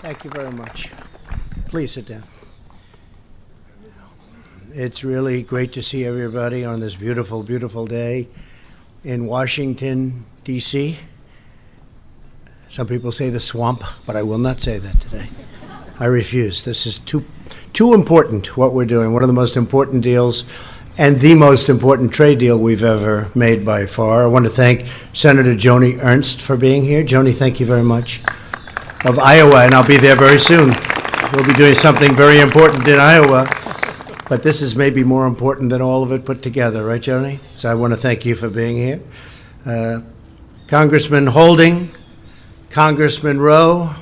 Thank you very much. Please sit down. It's really great to see everybody on this beautiful, beautiful day in Washington, D.C. Some people say the swamp, but I will not say that today. I refuse. This is too important, what we're doing. One of the most important deals and the most important trade deal we've ever made by far. I want to thank Senator Joni Ernst for being here. Joni, thank you very much. Of Iowa, and I'll be there very soon. We'll be doing something very important in Iowa, but this is maybe more important than all of it put together, right, Joni? So I want to thank you for being here. Congressman Holding, Congressman Rowe,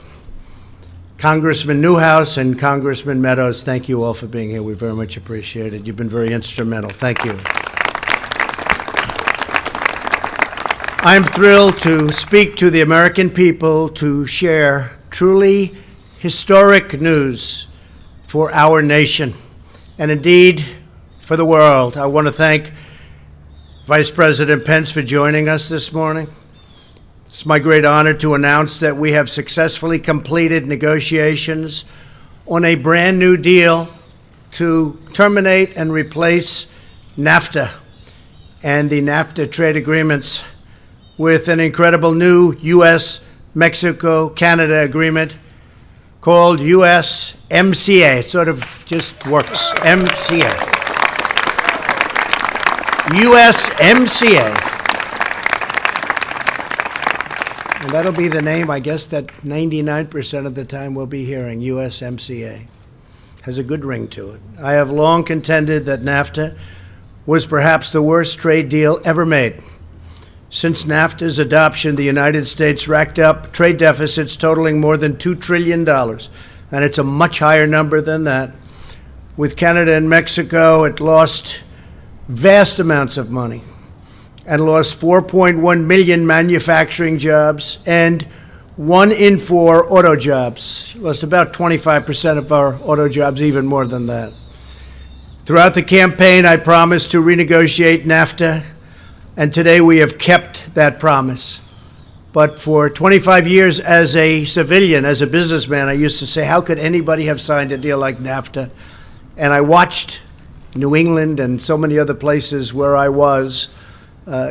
Congressman Newhouse, and Congressman Meadows, thank you all for being here. We very much appreciate it. You've been very instrumental. Thank you. I'm thrilled to speak to the American people to share truly historic news for our nation and indeed for the world. I want to thank Vice President Pence for joining us this morning. It's my great honor to announce that we have successfully completed negotiations on a brand new deal to terminate and replace NAFTA and the NAFTA trade agreements with an incredible new U.S.-Mexico-Canada agreement called USMCA. It sort of just works. MCA. USMCA. And that'll be the name, I guess, that 99% of the time we'll be hearing, USMCA. Has a good ring to it. I have long contended that NAFTA was perhaps the worst trade deal ever made. Since NAFTA's adoption, the United States racked up trade deficits totaling more than $2 trillion, and it's a much higher number than that. With Canada and Mexico, it lost vast amounts of money and lost 4.1 million manufacturing jobs and 1 in 4 auto jobs. Lost about 25% of our auto jobs, even more than that. Throughout the campaign, I promised to renegotiate NAFTA, and today we have kept that promise. But for 25 years as a civilian, as a businessman, I used to say, how could anybody have signed a deal like NAFTA? And I watched New England and so many other places where I was,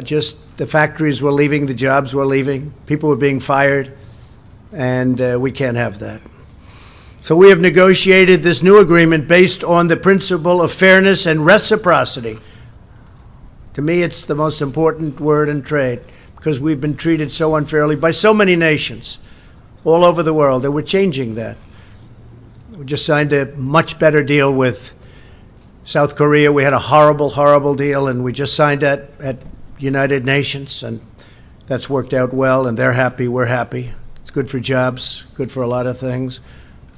just the factories were leaving, the jobs were leaving, people were being fired, and we can't have that. So we have negotiated this new agreement based on the principle of fairness and reciprocity. To me, it's the most important word in trade because we've been treated so unfairly by so many nations all over the world, and we're changing that. We just signed a much better deal with South Korea. We had a horrible, horrible deal, and we just signed that at United Nations, and that's worked out well, and they're happy, we're happy. It's good for jobs, good for a lot of things.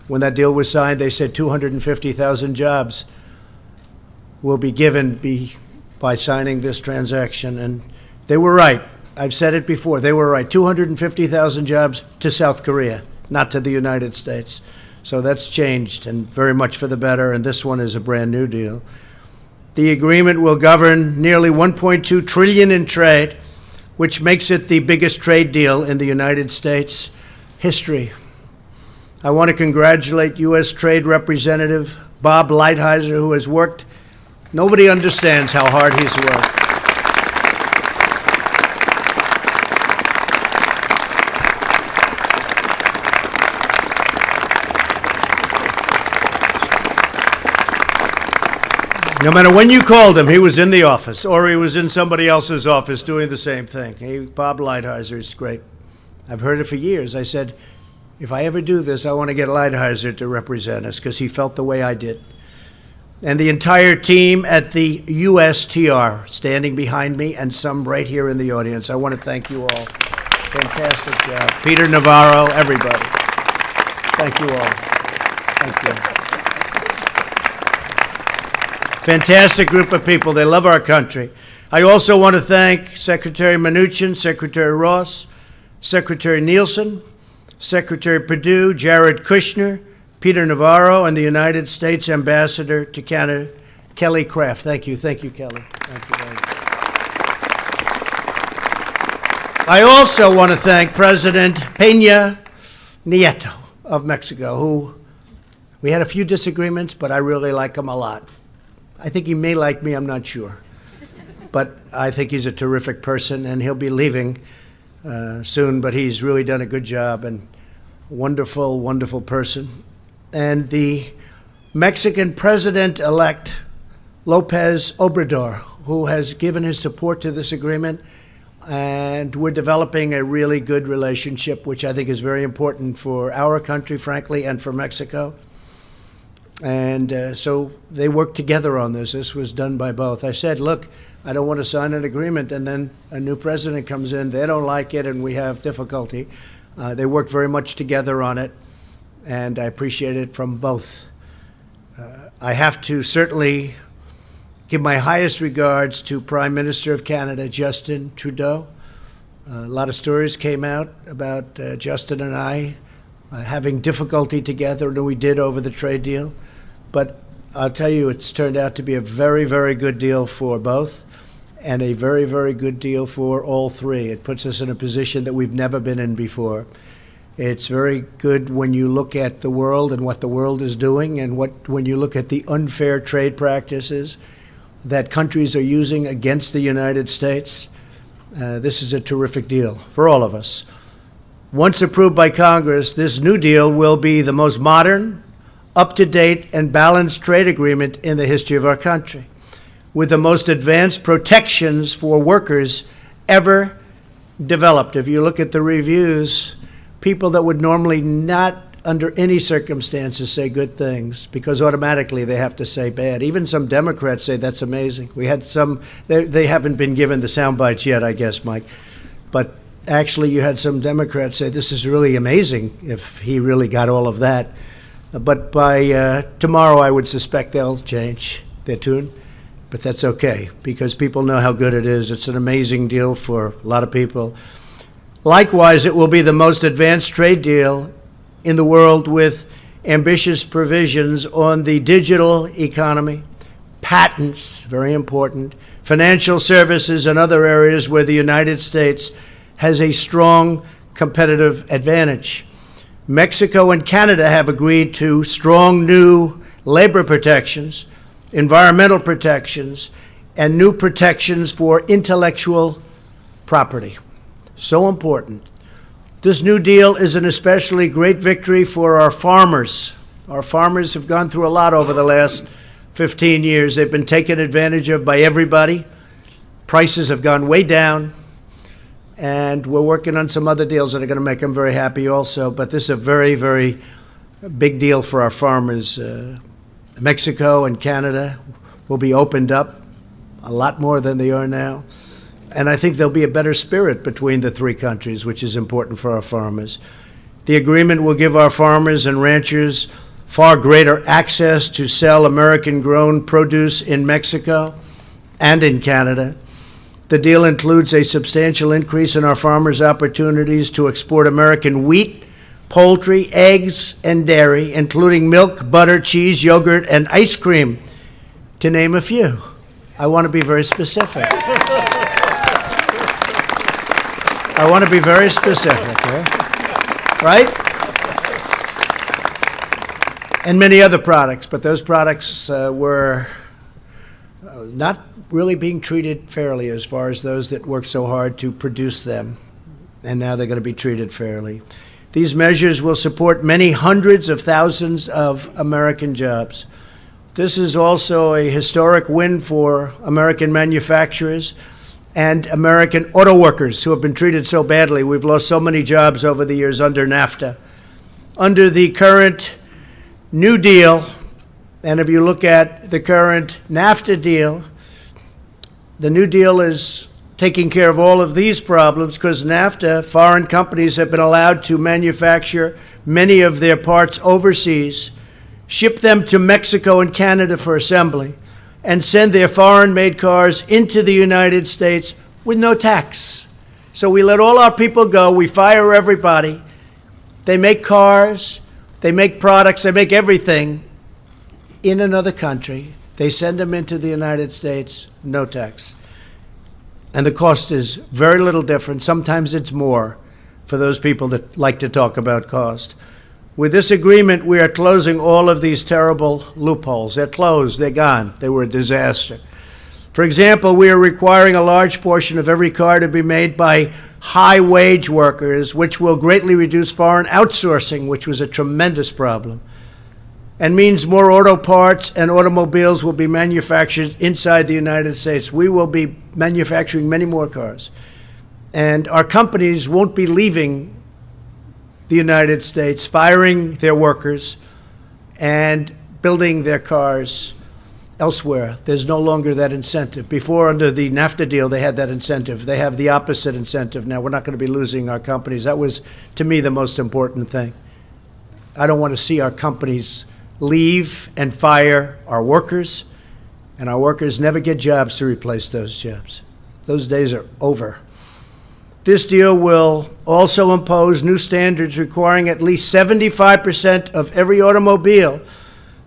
When that deal was signed, they said 250,000 jobs will be given by signing this transaction, and they were right. I've said it before, they were right. 250,000 jobs to South Korea, not to the United States. So that's changed, and very much for the better, and this one is a brand new deal. The agreement will govern nearly $1.2 trillion in trade, which makes it the biggest trade deal in the United States history. I want to congratulate U.S. Trade Representative Bob Lighthizer, who has worked. Nobody understands how hard he's worked. No matter when you called him, he was in the office, or he was in somebody else's office doing the same thing. Bob Lighthizer is great. I've heard it for years. I said, if I ever do this, I want to get Lighthizer to represent us, because he felt the way I did. And the entire team at the USTR standing behind me, and some right here in the audience. I want to thank you all. Fantastic job. Peter Navarro, everybody. Thank you all. Thank you. Fantastic group of people. They love our country. I also want to thank Secretary Mnuchin, Secretary Ross, Secretary Nielsen, Secretary Perdue, Jared Kushner, Peter Navarro, and the United States Ambassador to Canada, Kelly Craft. Thank you. Thank you, Kelly. Thank you very much. I also want to thank President Peña Nieto of Mexico, who we had a few disagreements, but I really like him a lot. I think he may like me, I'm not sure. But I think he's a terrific person, and he'll be leaving soon, but he's really done a good job and wonderful, wonderful person. And the Mexican president-elect, Lopez Obrador, who has given his support to this agreement, and we're developing a really good relationship, which I think is very important for our country, frankly, and for Mexico. And so they worked together on this. This was done by both. I said, look, I don't want to sign an agreement, and then a new president comes in, they don't like it, and we have difficulty. They worked very much together on it, and I appreciate it from both. I have to certainly give my highest regards to Prime Minister of Canada, Justin Trudeau. A lot of stories came out about Justin and I having difficulty together, and we did over the trade deal. But I'll tell you, it's turned out to be a very, very good deal for both, and a very, very good deal for all three. It puts us in a position that we've never been in before. It's very good when you look at the world and what the world is doing, and when you look at the unfair trade practices that countries are using against the United States. This is a terrific deal for all of us. Once approved by Congress, this new deal will be the most modern, up-to-date, and balanced trade agreement in the history of our country, with the most advanced protections for workers ever developed. If you look at the reviews, people that would normally not, under any circumstances, say good things, because automatically they have to say bad. Even some Democrats say that's amazing. We had some, they haven't been given the sound bites yet, I guess, Mike. But actually you had some Democrats say this is really amazing if he really got all of that. But by tomorrow, I would suspect they'll change their tune. But that's okay, because people know how good it is. It's an amazing deal for a lot of people. Likewise, it will be the most advanced trade deal in the world, with ambitious provisions on the digital economy, patents, very important, financial services, and other areas where the United States has a strong competitive advantage. Mexico and Canada have agreed to strong new labor protections, environmental protections, and new protections for intellectual property. So important. This new deal is an especially great victory for our farmers. Our farmers have gone through a lot over the last 15 years. They've been taken advantage of by everybody. Prices have gone way down, and we're working on some other deals that are going to make them very happy also. But this is a very, very big deal for our farmers. Mexico and Canada will be opened up a lot more than they are now. And I think there'll be a better spirit between the three countries, which is important for our farmers. The agreement will give our farmers and ranchers far greater access to sell American-grown produce in Mexico and in Canada. The deal includes a substantial increase in our farmers' opportunities to export American wheat, poultry, eggs, and dairy, including milk, butter, cheese, yogurt, and ice cream, to name a few. I want to be very specific. I want to be very specific, right? And many other products, but those products were not really being treated fairly as far as those that worked so hard to produce them, and now they're going to be treated fairly. These measures will support many hundreds of thousands of American jobs. This is also a historic win for American manufacturers and American auto workers who have been treated so badly. We've lost so many jobs over the years under NAFTA. Under the current New Deal, and if you look at the current NAFTA deal, the New Deal is taking care of all of these problems because NAFTA, foreign companies have been allowed to manufacture many of their parts overseas, ship them to Mexico and Canada for assembly, and send their foreign-made cars into the United States with no tax. So we let all our people go, we fire everybody, they make cars, they make products, they make everything in another country, they send them into the United States, no tax. And the cost is very little different, sometimes it's more for those people that like to talk about cost. With this agreement, we are closing all of these terrible loopholes. They're closed. They're gone. They were a disaster. For example, we are requiring a large portion of every car to be made by high-wage workers, which will greatly reduce foreign outsourcing, which was a tremendous problem, and means more auto parts and automobiles will be manufactured inside the United States. We will be manufacturing many more cars. And our companies won't be leaving the United States, firing their workers and building their cars elsewhere. There's no longer that incentive. Before, under the NAFTA deal, they had that incentive. They have the opposite incentive now. We're not going to be losing our companies. That was, to me, the most important thing. I don't want to see our companies leave and fire our workers, and our workers never get jobs to replace those jobs. Those days are over. This deal will also impose new standards requiring at least 75% of every automobile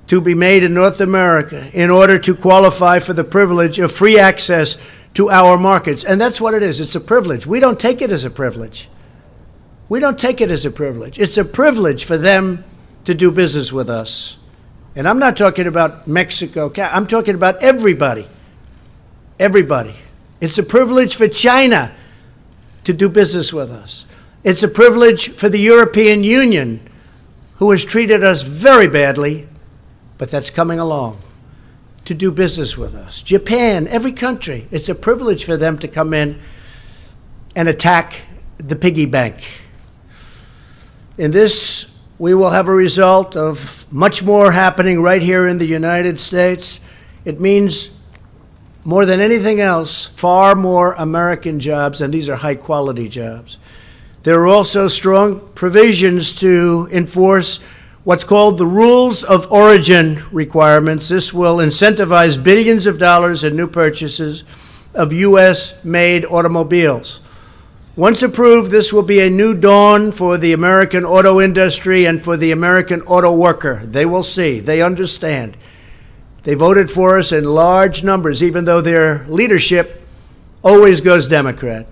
to be made in North America in order to qualify for the privilege of free access to our markets. And that's what it is. It's a privilege. We don't take it as a privilege. We don't take it as a privilege. It's a privilege for them to do business with us. And I'm not talking about Mexico. I'm talking about everybody. Everybody. It's a privilege for China to do business with us. It's a privilege for the European Union, who has treated us very badly, but that's coming along, to do business with us. Japan, every country, it's a privilege for them to come in and attack the piggy bank. In this, we will have a result of much more happening right here in the United States. It means, more than anything else, far more American jobs, and these are high-quality jobs. There are also strong provisions to enforce what's called the rules of origin requirements. This will incentivize billions of dollars in new purchases of U.S.-made automobiles. Once approved, this will be a new dawn for the American auto industry and for the American auto worker. They will see. They understand. They voted for us in large numbers, even though their leadership always goes Democrat.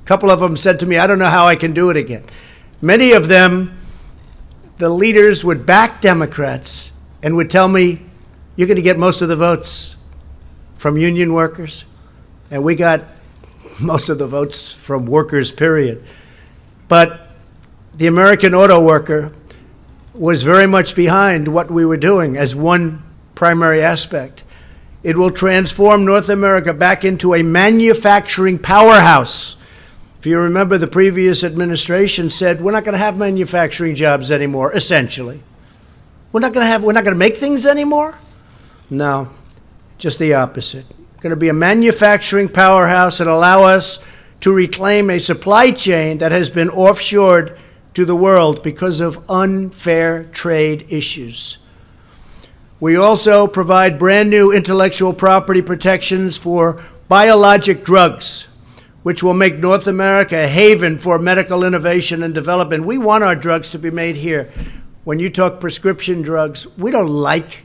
A couple of them said to me, I don't know how I can do it again. Many of them, the leaders would back Democrats and would tell me, you're going to get most of the votes from union workers. And we got most of the votes from workers, period. But the American auto worker was very much behind what we were doing as one primary aspect. It will transform North America back into a manufacturing powerhouse. If you remember, the previous administration said, we're not going to have manufacturing jobs anymore, essentially. We're not going to make things anymore? No, just the opposite. Going to be a manufacturing powerhouse and allow us to reclaim a supply chain that has been offshored to the world because of unfair trade issues. We also provide brand new intellectual property protections for biologic drugs, which will make North America a haven for medical innovation and development. We want our drugs to be made here. When you talk prescription drugs, we don't like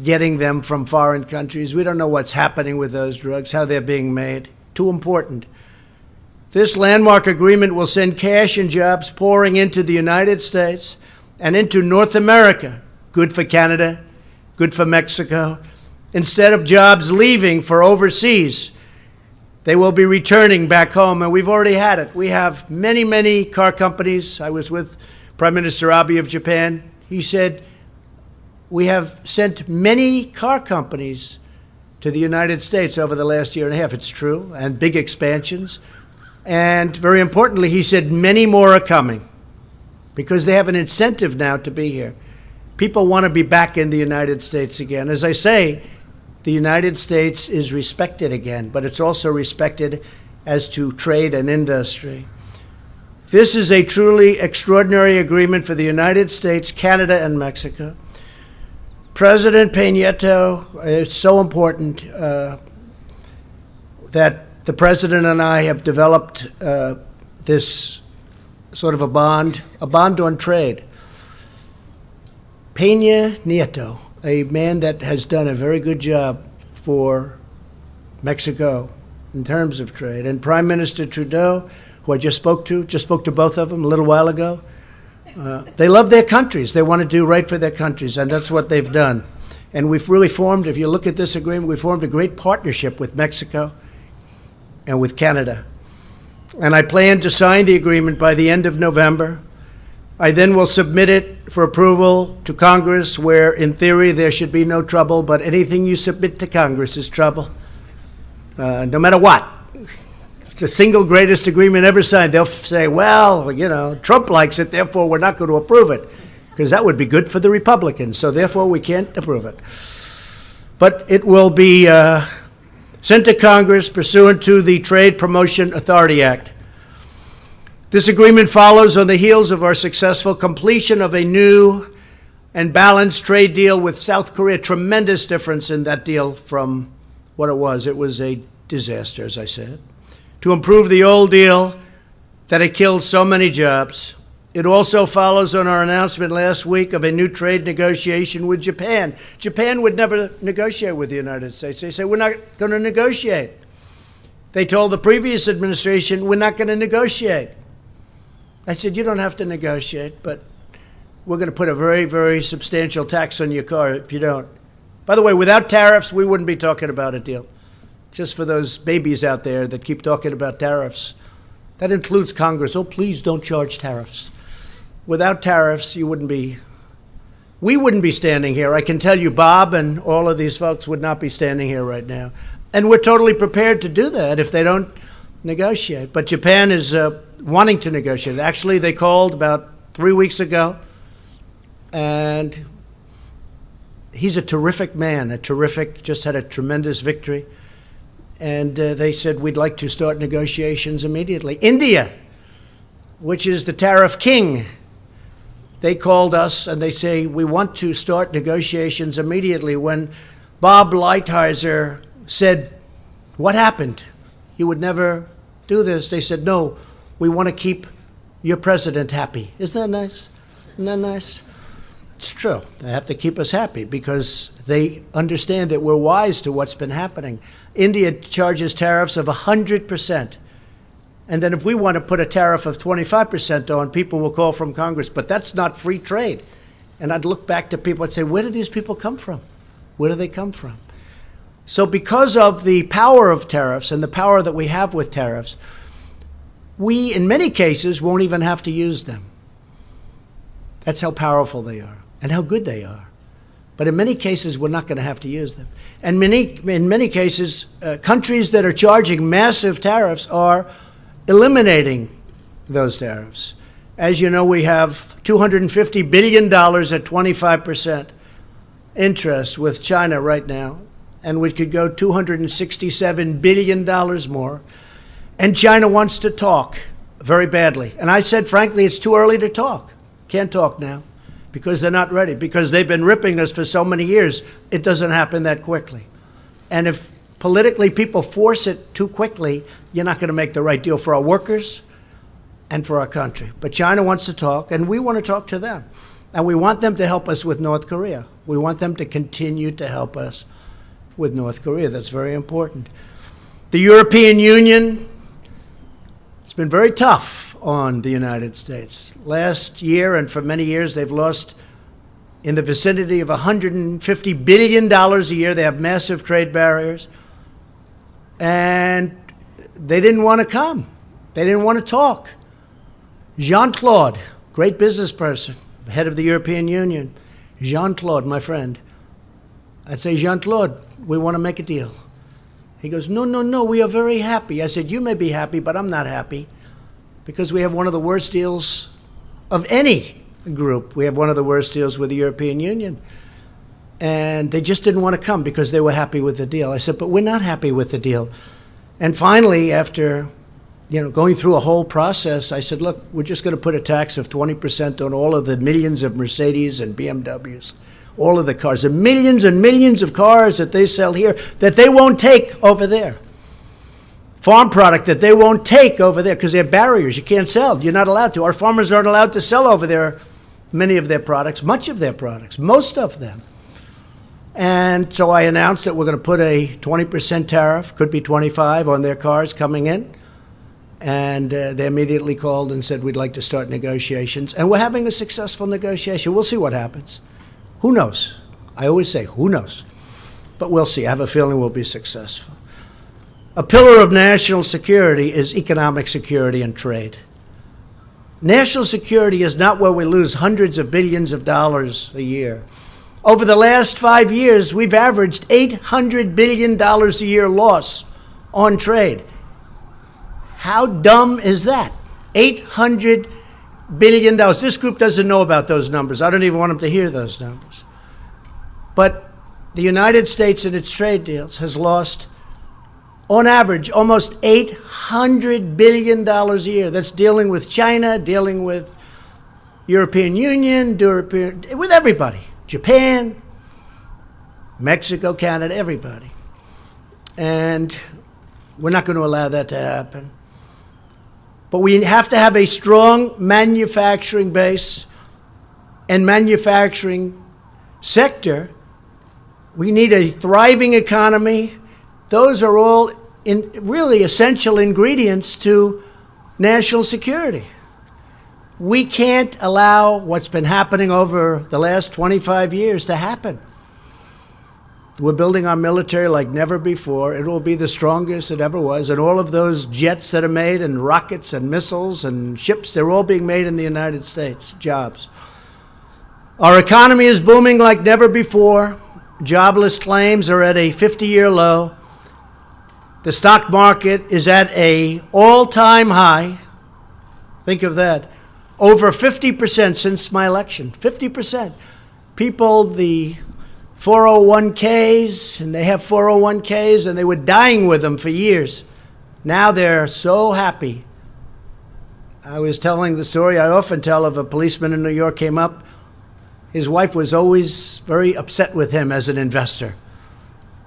getting them from foreign countries. We don't know what's happening with those drugs, how they're being made. Too important. This landmark agreement will send cash and jobs pouring into the United States and into North America. Good for Canada, good for Mexico. Instead of jobs leaving for overseas, they will be returning back home, and we've already had it. We have many, many car companies. I was with Prime Minister Abe of Japan. He said, we have sent many car companies to the United States over the last year and a half. It's true, and big expansions. And very importantly, he said many more are coming because they have an incentive now to be here. People want to be back in the United States again. As I say, the United States is respected again, but it's also respected as to trade and industry. This is a truly extraordinary agreement for the United States, Canada, and Mexico. President Peña, it's so important that the president and I have developed this sort of a bond on trade. Peña Nieto, a man that has done a very good job for Mexico in terms of trade, and Prime Minister Trudeau, who I just spoke to both of them a little while ago, They love their countries. They want to do right for their countries, and that's what they've done. And we've really formed, if you look at this agreement, we formed a great partnership with Mexico and with Canada. And I plan to sign the agreement by the end of November. I then will submit it for approval to Congress, where in theory there should be no trouble, but anything you submit to Congress is trouble, no matter what. It's the single greatest agreement ever signed. They'll say, well, you know, Trump likes it, therefore we're not going to approve it, because that would be good for the Republicans, so therefore we can't approve it. But it will be sent to Congress pursuant to the Trade Promotion Authority Act. This agreement follows on the heels of our successful completion of a new and balanced trade deal with South Korea. Tremendous difference in that deal from what it was. It was a disaster, as I said. To improve the old deal that had killed so many jobs. It also follows on our announcement last week of a new trade negotiation with Japan. Japan would never negotiate with the United States. They say, we're not going to negotiate. They told the previous administration, we're not going to negotiate. I said, you don't have to negotiate, but we're going to put a very, very substantial tax on your car if you don't. By the way, without tariffs, we wouldn't be talking about a deal. Just for those babies out there that keep talking about tariffs. That includes Congress. Oh, please don't charge tariffs. Without tariffs, we wouldn't be standing here. I can tell you Bob and all of these folks would not be standing here right now. And we're totally prepared to do that if they don't negotiate. But Japan is wanting to negotiate. Actually, they called about 3 weeks ago, and he's a terrific man, just had a tremendous victory. And they said, we'd like to start negotiations immediately. India, which is the tariff king, they called us and they say, we want to start negotiations immediately. When Bob Lighthizer said, what happened? You would never do this. They said, no, we want to keep your president happy. Isn't that nice? Isn't that nice? It's true. They have to keep us happy because they understand that we're wise to what's been happening. India charges tariffs of 100%. And then if we want to put a tariff of 25% on, people will call from Congress. But that's not free trade. And I'd look back to people and say, where do these people come from? Where do they come from? So because of the power of tariffs and the power that we have with tariffs, we, in many cases, won't even have to use them. That's how powerful they are and how good they are. But in many cases, we're not going to have to use them. And in many cases, countries that are charging massive tariffs are eliminating those tariffs. As you know, we have $250 billion at 25% interest with China right now, and we could go $267 billion more. And China wants to talk very badly. And I said, frankly, it's too early to talk. Can't talk now because they're not ready, because they've been ripping us for so many years. It doesn't happen that quickly. And if politically people force it too quickly, you're not going to make the right deal for our workers and for our country. But China wants to talk, and we want to talk to them. And we want them to help us with North Korea. We want them to continue to help us with North Korea. That's very important. The European Union, it's been very tough on the United States. Last year and for many years, they've lost in the vicinity of $150 billion a year. They have massive trade barriers. And they didn't want to come. They didn't want to talk. Jean-Claude, great business person, head of the European Union. Jean-Claude, my friend. I'd say, Jean-Claude, we want to make a deal. He goes, no, no, no, we are very happy. I said, you may be happy, but I'm not happy because we have one of the worst deals of any group. We have one of the worst deals with the European Union. And they just didn't want to come because they were happy with the deal. I said, but we're not happy with the deal. And finally, after going through a whole process, I said, look, we're just going to put a tax of 20% on all of the millions of Mercedes and BMWs, all of the cars, the millions and millions of cars that they sell here that they won't take over there. Farm product that they won't take over there because there are barriers. You can't sell. You're not allowed to. Our farmers aren't allowed to sell over there many of their products, much of their products, most of them. And so I announced that we're going to put a 20% tariff, could be 25, on their cars coming in. And they immediately called and said, we'd like to start negotiations. And we're having a successful negotiation. We'll see what happens. Who knows? I always say, who knows? But we'll see. I have a feeling we'll be successful. A pillar of national security is economic security and trade. National security is not where we lose hundreds of billions of dollars a year. Over the last 5 years, we've averaged $800 billion a year loss on trade. How dumb is that? $800 billion. This group doesn't know about those numbers. I don't even want them to hear those numbers. But the United States in its trade deals has lost, on average, almost $800 billion a year. That's dealing with China, dealing with European Union, with everybody. Japan, Mexico, Canada, everybody. And we're not going to allow that to happen. But we have to have a strong manufacturing base and manufacturing sector. We need a thriving economy. Those are all really essential ingredients to national security. We can't allow what's been happening over the last 25 years to happen. We're building our military like never before. It will be the strongest it ever was. And all of those jets that are made, and rockets and missiles and ships, they're all being made in the United States, jobs. Our economy is booming like never before. Jobless claims are at a 50-year low. The stock market is at an all-time high. Think of that. Over 50% since my election. 50%. People, the 401ks, and they have 401ks, and they were dying with them for years. Now they're so happy. I was telling the story I often tell of a policeman in New York came up. His wife was always very upset with him as an investor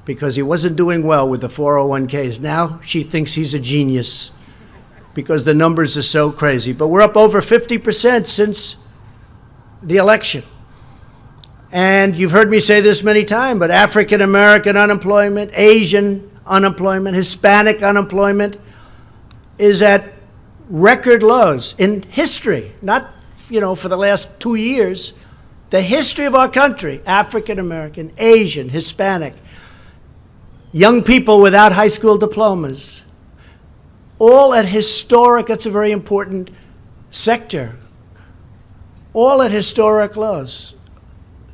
because he wasn't doing well with the 401ks. Now she thinks he's a genius because the numbers are so crazy. But we're up over 50% since the election. And you've heard me say this many times, but African American unemployment, Asian unemployment, Hispanic unemployment is at record lows in history, not, for the last 2 years. The history of our country, African American, Asian, Hispanic, young people without high school diplomas, all at historic, that's a very important sector, all at historic lows.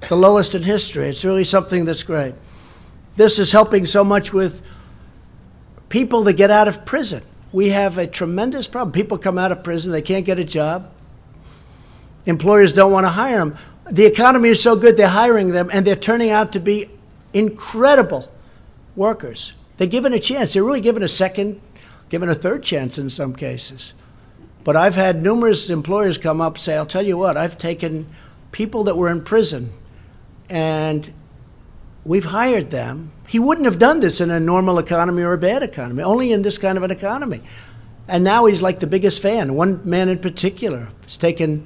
The lowest in history. It's really something that's great. This is helping so much with people that get out of prison. We have a tremendous problem. People come out of prison, they can't get a job. Employers don't want to hire them. The economy is so good, they're hiring them, and they're turning out to be incredible workers. They're given a chance. They're really given a second, given a third chance in some cases. But I've had numerous employers come up and say, I'll tell you what, I've taken people that were in prison, and we've hired them. He wouldn't have done this in a normal economy or a bad economy, only in this kind of an economy. And now he's like the biggest fan. One man in particular has taken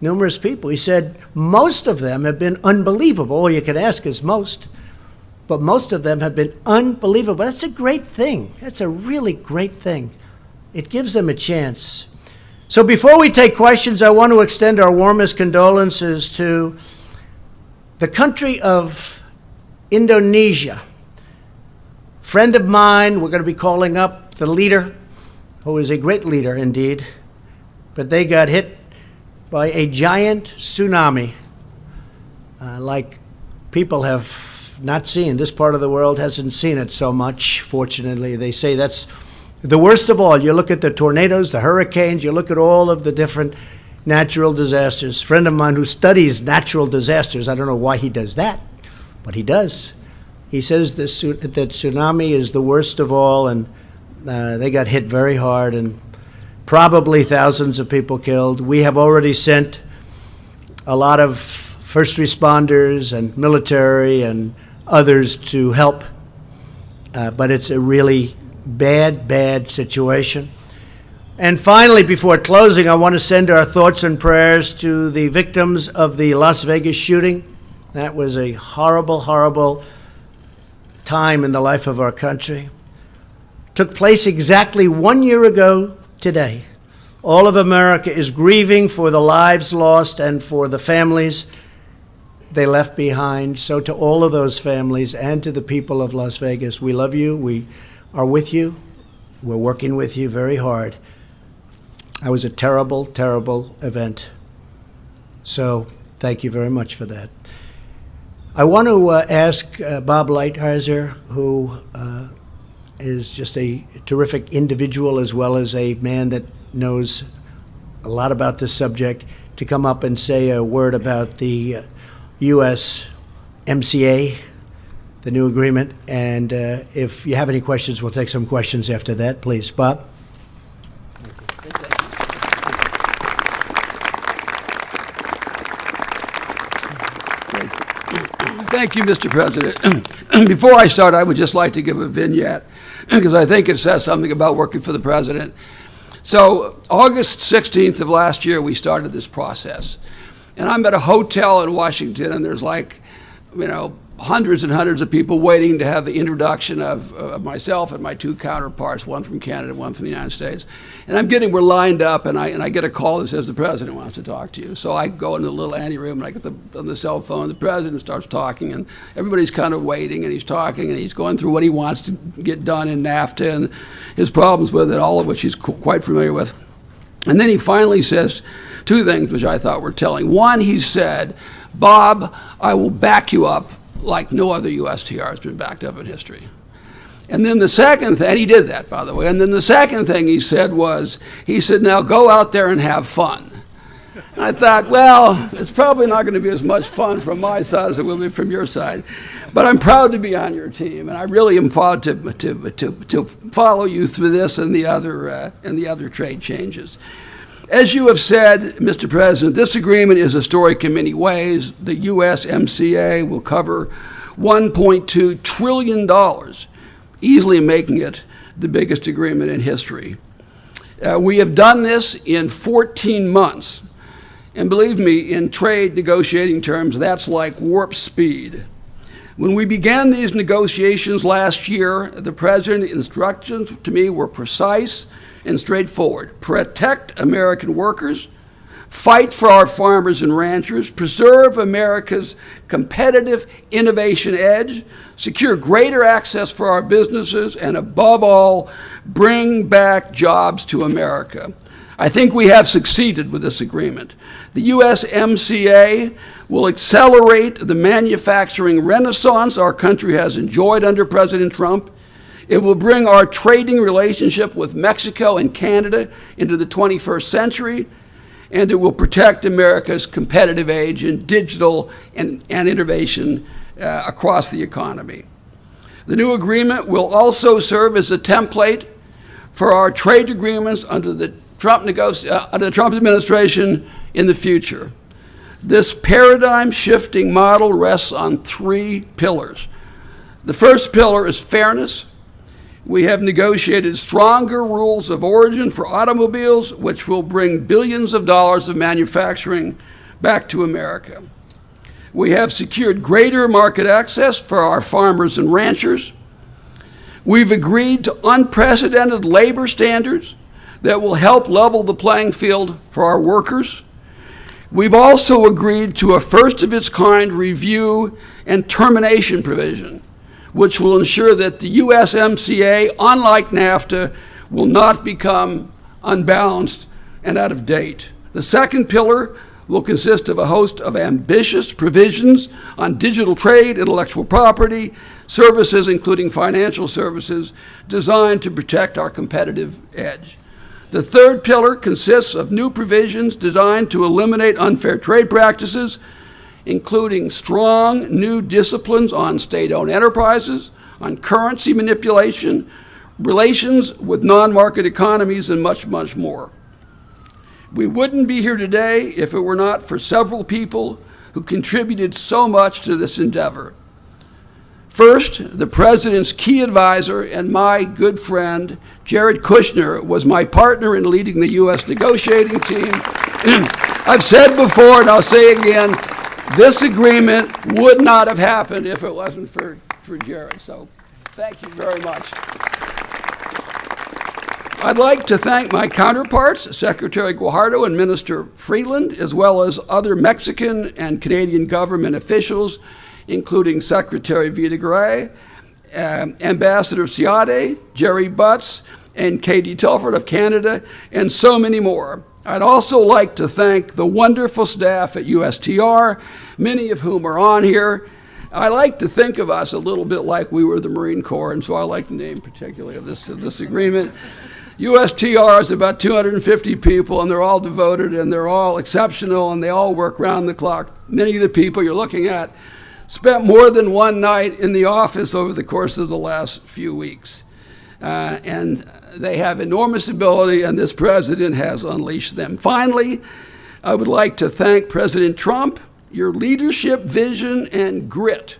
numerous people. He said most of them have been unbelievable. All you can ask is most. But most of them have been unbelievable. That's a great thing. That's a really great thing. It gives them a chance. So before we take questions, I want to extend our warmest condolences to the country of Indonesia. Friend of mine, we're going to be calling up the leader, who is a great leader indeed, but they got hit by a giant tsunami, like people have not seen. This part of the world hasn't seen it so much, fortunately. They say that's the worst of all. You look at the tornadoes, the hurricanes, you look at all of the different natural disasters. A friend of mine who studies natural disasters, I don't know why he does that, but he does. He says that tsunami is the worst of all, and they got hit very hard, and probably thousands of people killed. We have already sent a lot of first responders and military and others to help, but it's a really bad situation. And finally, before closing, I want to send our thoughts and prayers to the victims of the Las Vegas shooting. That was a horrible, horrible time in the life of our country. Took place exactly 1 year ago today. All of America is grieving for the lives lost and for the families they left behind. So to all of those families and to the people of Las Vegas, we love you. We are with you. We're working with you very hard. It was a terrible, terrible event. So thank you very much for that. I want to ask Bob Lighthizer, who is just a terrific individual as well as a man that knows a lot about this subject, to come up and say a word about the USMCA, the new agreement. And if you have any questions, we'll take some questions after that. Please, Bob. Thank you, Mr. President. Before I start, I would just like to give a vignette, because I think it says something about working for the president. So August 16th of last year, we started this process. And I'm at a hotel in Washington, and there's like, hundreds and hundreds of people waiting to have the introduction of myself and my two counterparts, one from Canada, one from the United States. And we're lined up, and I get a call that says the president wants to talk to you. So I go in the little anteroom, and I get on the cell phone. The president starts talking, and everybody's kind of waiting, and he's talking, and he's going through what he wants to get done in NAFTA and his problems with it, all of which he's quite familiar with. And then he finally says two things which I thought were telling. One, he said, "Bob, I will back you up like no other USTR has been backed up in history." And then the second thing, and he did that, by the way, and then the second thing he said was, "Now go out there and have fun." And I thought, well, it's probably not going to be as much fun from my side as it will be from your side, but I'm proud to be on your team, and I really am proud to follow you through this and the other trade changes. As you have said, Mr. President, this agreement is historic in many ways. The USMCA will cover $1.2 trillion, easily making it the biggest agreement in history. We have done this in 14 months. And believe me, in trade negotiating terms, that's like warp speed. When we began these negotiations last year, the President's instructions to me were precise and straightforward. Protect American workers, fight for our farmers and ranchers, preserve America's competitive innovation edge, secure greater access for our businesses, and above all, bring back jobs to America. I think we have succeeded with this agreement. The USMCA will accelerate the manufacturing renaissance our country has enjoyed under President Trump. It will bring our trading relationship with Mexico and Canada into the 21st century, and it will protect America's competitive edge in digital and innovation across the economy. The new agreement will also serve as a template for our trade agreements under the Trump administration in the future. This paradigm-shifting model rests on three pillars. The first pillar is fairness. We have negotiated stronger rules of origin for automobiles, which will bring billions of dollars of manufacturing back to America. We have secured greater market access for our farmers and ranchers. We've agreed to unprecedented labor standards that will help level the playing field for our workers. We've also agreed to a first-of-its-kind review and termination provision, which will ensure that the USMCA, unlike NAFTA, will not become unbalanced and out of date. The second pillar will consist of a host of ambitious provisions on digital trade, intellectual property, services, including financial services, designed to protect our competitive edge. The third pillar consists of new provisions designed to eliminate unfair trade practices, including strong new disciplines on state-owned enterprises, on currency manipulation, relations with non-market economies, and much, much more. We wouldn't be here today if it were not for several people who contributed so much to this endeavor. First, the President's key advisor and my good friend, Jared Kushner, was my partner in leading the U.S. negotiating team. I've said before, and I'll say again, this agreement would not have happened if it wasn't for Jared. So thank you very much. I'd like to thank my counterparts, Secretary Guajardo and Minister Freeland, as well as other Mexican and Canadian government officials, including Secretary Vidagrey, Ambassador Seade, Jerry Butts, and Katie Telford of Canada, and so many more. I'd also like to thank the wonderful staff at USTR, many of whom are on here. I like to think of us a little bit like we were the Marine Corps, and so I like the name particularly of this agreement. USTR is about 250 people, and they're all devoted, and they're all exceptional, and they all work round the clock. Many of the people you're looking at spent more than one night in the office over the course of the last few weeks. And they have enormous ability, and this president has unleashed them. Finally, I would like to thank President Trump. Your leadership, vision, and grit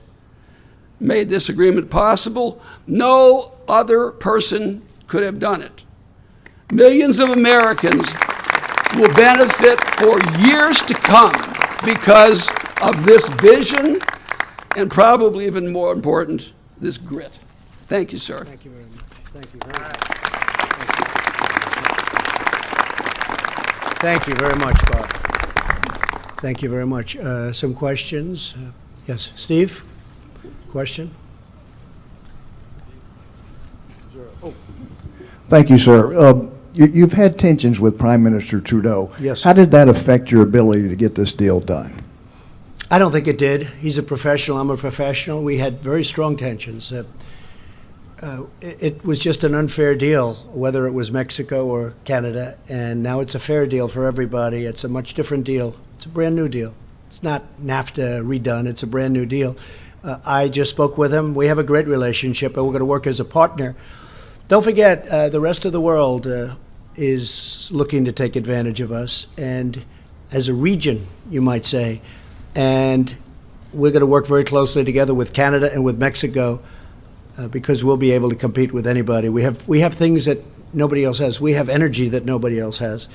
made this agreement possible. No other person could have done it. Millions of Americans will benefit for years to come because of this vision and, probably even more important, this grit. Thank you, sir. Thank you very much. Thank you very much. Thank you very much, Bob. Thank you very much. Some questions? Yes, Steve? Question? Thank you, sir. You've had tensions with Prime Minister Trudeau. Yes. How did that affect your ability to get this deal done? I don't think it did. He's a professional. I'm a professional. We had very strong tensions. It was just an unfair deal, whether it was Mexico or Canada, and now it's a fair deal for everybody. It's a much different deal. It's a brand new deal. It's not NAFTA redone. It's a brand new deal. I just spoke with him. We have a great relationship, and we're going to work as a partner. Don't forget, the rest of the world is looking to take advantage of us, and as a region, you might say, and we're going to work very closely together with Canada and with Mexico because we'll be able to compete with anybody. We have things that nobody else has. We have energy that nobody else has.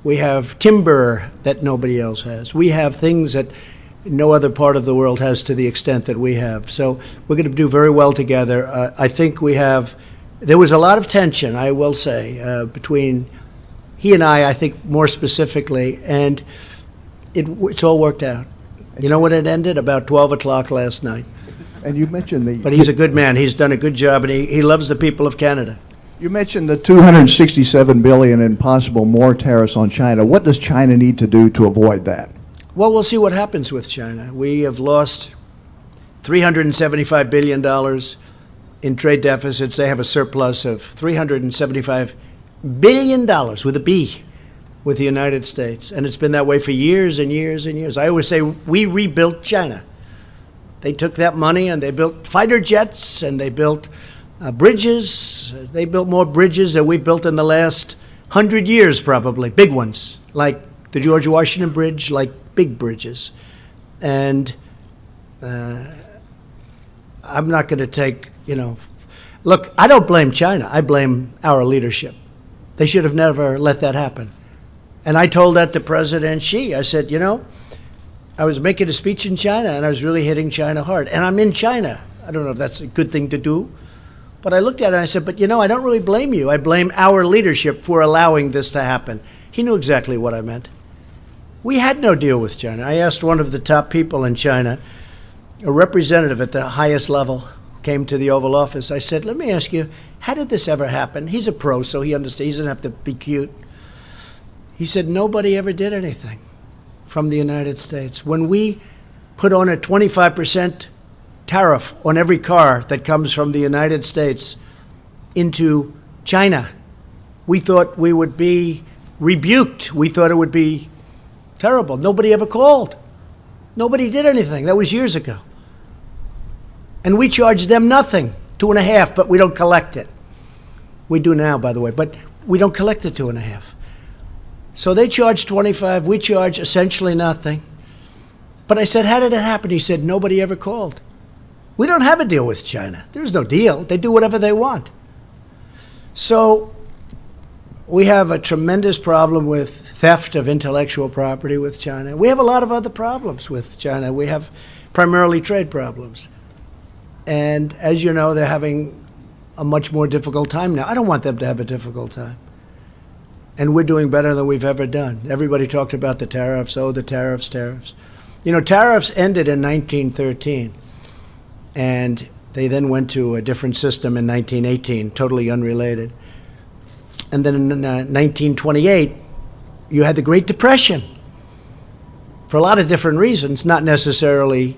We have timber that nobody else has. We have things that no other part of the world has to the extent that we have. So we're going to do very well together. I think there was a lot of tension, I will say, between he and I think more specifically, and it's all worked out. You know when it ended? About 12 o'clock last night. And you mentioned But he's a good man. He's done a good job, and he loves the people of Canada. You mentioned the $267 billion and possible more tariffs on China. What does China need to do to avoid that? Well, we'll see what happens with China. We have lost $375 billion in trade deficits. They have a surplus of $375 billion with a B with the United States. And it's been that way for years and years and years. I always say we rebuilt China. They took that money and they built fighter jets and they built bridges. They built more bridges than we've built in the last 100 years probably, big ones, like the George Washington Bridge, like big bridges. And I'm not going to take, look, I don't blame China. I blame our leadership. They should have never let that happen. And I told that to President Xi. I said, I was making a speech in China, and I was really hitting China hard. And I'm in China. I don't know if that's a good thing to do. But I looked at it and I said, but I don't really blame you. I blame our leadership for allowing this to happen. He knew exactly what I meant. We had no deal with China. I asked one of the top people in China, a representative at the highest level, came to the Oval Office. I said, let me ask you, how did this ever happen? He's a pro, so he understands. He doesn't have to be cute. He said, nobody ever did anything from the United States. When we put on a 25% tariff on every car that comes from the United States into China, we thought we would be rebuked. We thought it would be terrible. Nobody ever called. Nobody did anything. That was years ago. And we charged them nothing, 2.5%, but we don't collect it. We do now, by the way, but we don't collect the 2.5%. So they charge 25, we charge essentially nothing. But I said, how did it happen? He said, nobody ever called. We don't have a deal with China. There's no deal. They do whatever they want. So we have a tremendous problem with theft of intellectual property with China. We have a lot of other problems with China. We have primarily trade problems. And as you know, they're having a much more difficult time now. I don't want them to have a difficult time. And we're doing better than we've ever done. Everybody talked about the tariffs, the tariffs, tariffs. You know, tariffs ended in 1913, and they then went to a different system in 1918, totally unrelated. And then in 1928, you had the Great Depression for a lot of different reasons, not necessarily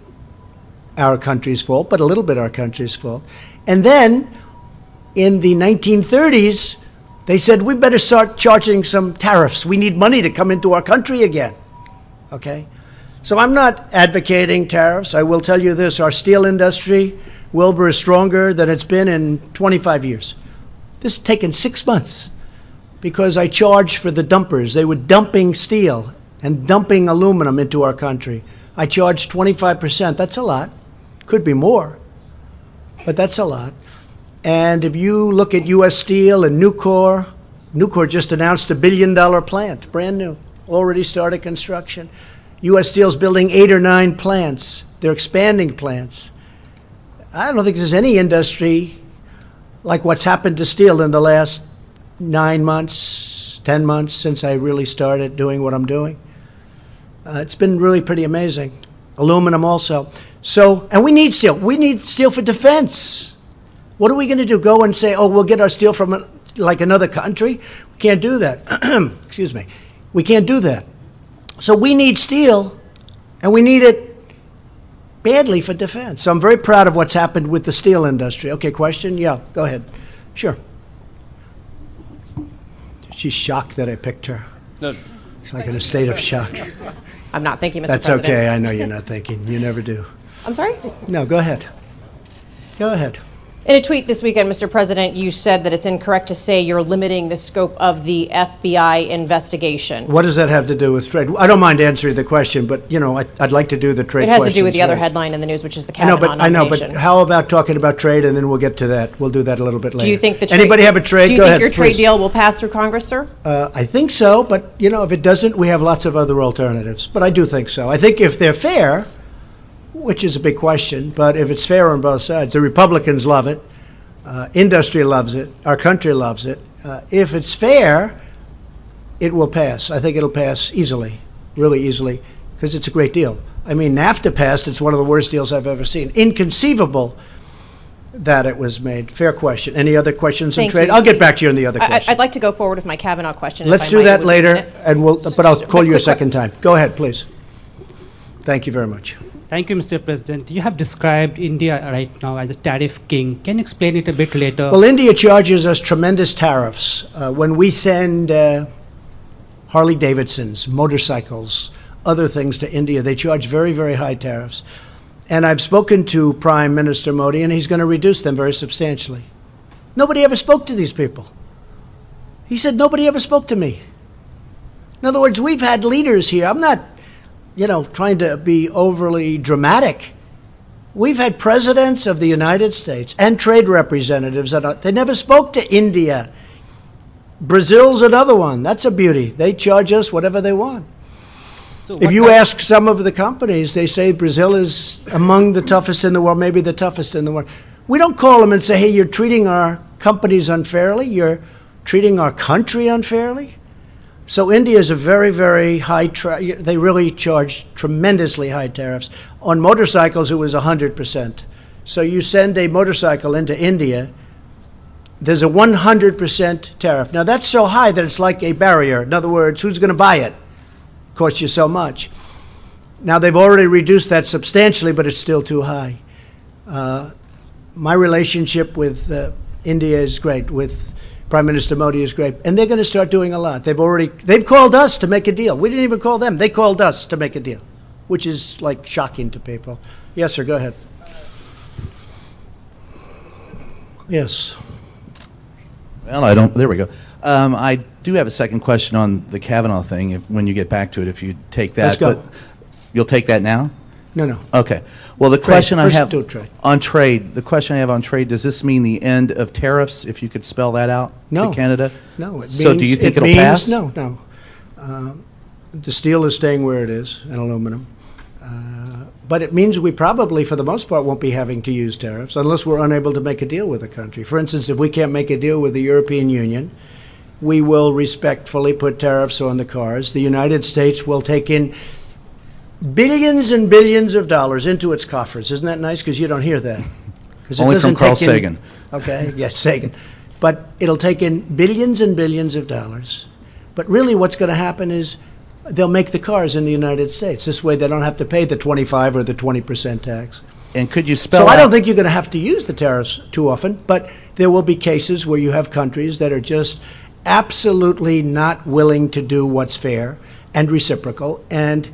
our country's fault, but a little bit our country's fault. And then in the 1930s, they said, we better start charging some tariffs. We need money to come into our country again, okay? So I'm not advocating tariffs. I will tell you this, our steel industry, Wilbur, is stronger than it's been in 25 years. This has taken 6 months because I charged for the dumpers. They were dumping steel and dumping aluminum into our country. I charged 25%. That's a lot. Could be more, but that's a lot. And if you look at U.S. Steel and Nucor just announced $1 billion plant, brand new, already started construction. U.S. Steel's building 8 or 9 plants. They're expanding plants. I don't think there's any industry like what's happened to steel in the last 9 months, 10 months since I really started doing what I'm doing. It's been really pretty amazing. Aluminum also. So, and we need steel. We need steel for defense. What are we going to do? Go and say, oh, we'll get our steel from like another country? We can't do that. Excuse me. We can't do that. So we need steel, and we need it badly for defense. So I'm very proud of what's happened with the steel industry. Okay, question? Yeah, go ahead. Sure. She's shocked that I picked her. No. She's like in a state of shock. I'm not thinking, Mr. That's President. okay. I know you're not thinking. You never do. I'm sorry? No, go ahead. Go ahead. In a tweet this weekend, Mr. President, you said that it's incorrect to say you're limiting the scope of the FBI investigation. What does that have to do with trade? I don't mind answering the question, but, you know, I'd like to do the trade It has to do with questions the other first. headline in the news, which is the I know, Kavanaugh but nomination. how about talking about trade, and then we'll get to that. We'll do that a little bit later. Do you think the trade, Anybody have a trade? Do you Go think ahead, your trade please. deal will pass through Congress, sir? I think so, but, you know, if it doesn't, we have lots of other alternatives. But I do think so. I think if they're fair, which is a big question, but if it's fair on both sides, the Republicans love it. Industry loves it. Our country loves it. If it's fair, it will pass. I think it'll pass easily, really easily, because it's a great deal. I mean, NAFTA passed. It's one of the worst deals I've ever seen. Inconceivable that it was made. Fair question. Any other questions on Thank trade? you. I'll get back to you on the other question. I'd like to go forward with my Kavanaugh question. if Let's I do might, that with a later, minute. and but I'll call you a quick- second time. Go ahead, please. Thank you very much. Thank you, Mr. President. You have described India right now as a tariff king. Can you explain it a bit later? Well, India charges us tremendous tariffs. When we send Harley Davidsons, motorcycles, other things to India, they charge very, very high tariffs. And I've spoken to Prime Minister Modi, and he's going to reduce them very substantially. Nobody ever spoke to these people. He said, nobody ever spoke to me. In other words, we've had leaders here. I'm not, you know, trying to be overly dramatic. We've had presidents of the United States and trade representatives that they never spoke to India. Brazil's another one. That's a beauty. They charge us whatever they want. So If what you kind- ask some of the companies, they say Brazil is among the toughest in the world, maybe the toughest in the world. We don't call them and say, hey, you're treating our companies unfairly. You're treating our country unfairly. So India is a very, very high, they really charge tremendously high tariffs. On motorcycles, it was 100%. So you send a motorcycle into India, there's a 100% tariff. Now that's so high that it's like a barrier. In other words, who's going to buy it? Costs you so much. Now they've already reduced that substantially, but it's still too high. My relationship with India is great, with Prime Minister Modi is great, and they're going to start doing a lot. They've called us to make a deal. We didn't even call them. They called us to make a deal, which is like shocking to people. Yes, sir, go ahead. Yes. Well, there we go. I do have a second question on the Kavanaugh thing, when you get back to it, if you take that. Let's go. But you'll take that now? No. Okay. Well, the question I First have do trade. on trade, the question I have on trade, does this mean the end of tariffs, if you could spell that out No. to Canada? No, it means... So do you think it'll means, pass? No. The steel is staying where it is, and aluminum. But it means we probably, for the most part, won't be having to use tariffs unless we're unable to make a deal with a country. For instance, if we can't make a deal with the European Union, we will respectfully put tariffs on the cars. The United States will take in billions and billions of dollars into its coffers. Isn't that nice? Because you don't hear that. 'Cause it Only doesn't from Carl take in- Sagan. Okay, yes, Sagan. But it'll take in billions and billions of dollars. But really what's going to happen is they'll make the cars in the United States. This way they don't have to pay the 25 or the 20% tax. And could you spell So I don't out- think you're going to have to use the tariffs too often, but there will be cases where you have countries that are just absolutely not willing to do what's fair and reciprocal, and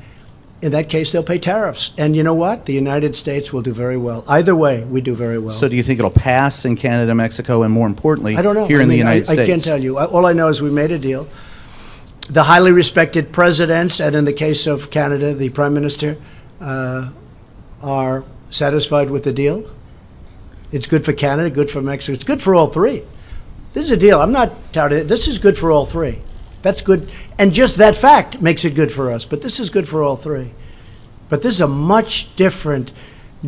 in that case, they'll pay tariffs. And you know what? The United States will do very well. Either way, we do very well. So do you think it'll pass in Canada, Mexico, and more importantly, I don't know. here I in the mean, United States? I can't tell you. All I know is we made a deal. The highly respected presidents, and in the case of Canada, the Prime Minister, are satisfied with the deal. It's good for Canada, good for Mexico. It's good for all three. This is a deal. I'm not touting it. This is good for all three. That's good. And just that fact makes it good for us. But this is good for all three. But this is a much different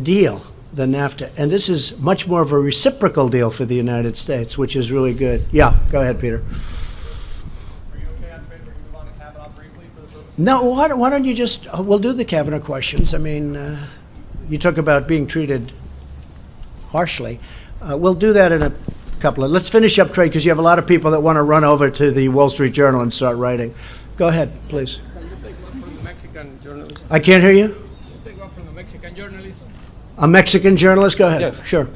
deal than NAFTA. And this is much more of a reciprocal deal for the United States, which is really good. Yeah, go ahead, Peter. No, why don't you just, we'll do the Kavanaugh questions. I mean, you talk about being treated harshly. We'll do that in a couple of, let's finish up trade because you have a lot of people that want to run over to the Wall Street Journal and start writing. Go ahead, please. Can you take one from the Mexican journalist? I can't hear you. Take one from the Mexican journalist. A Mexican journalist? Go ahead. Yes. Sure.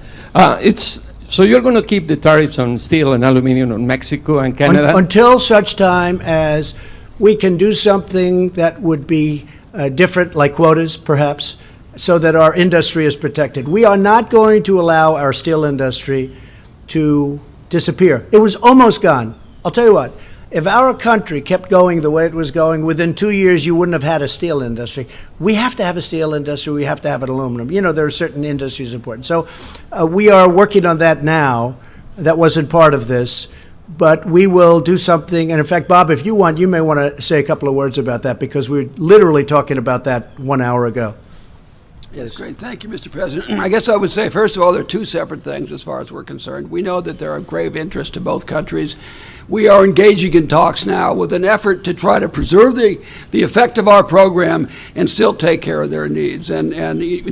So you're going to keep the tariffs on steel and aluminum on Mexico and Canada? Until such time as we can do something that would be different, like quotas, perhaps, so that our industry is protected. We are not going to allow our steel industry to disappear. It was almost gone. I'll tell you what, if our country kept going the way it was going, within 2 years you wouldn't have had a steel industry. We have to have a steel industry, we have to have an aluminum. You know, there are certain industries important. So we are working on that now. That wasn't part of this. But we will do something, and in fact, Bob, if you want, you may want to say a couple of words about that, because we were literally talking about that 1 hour ago. Yes, great. Thank you, Mr. President. I guess I would say, first of all, there are two separate things as far as we're concerned. We know that there are grave interests to both countries. We are engaging in talks now with an effort to try to preserve the effect of our program and still take care of their needs. And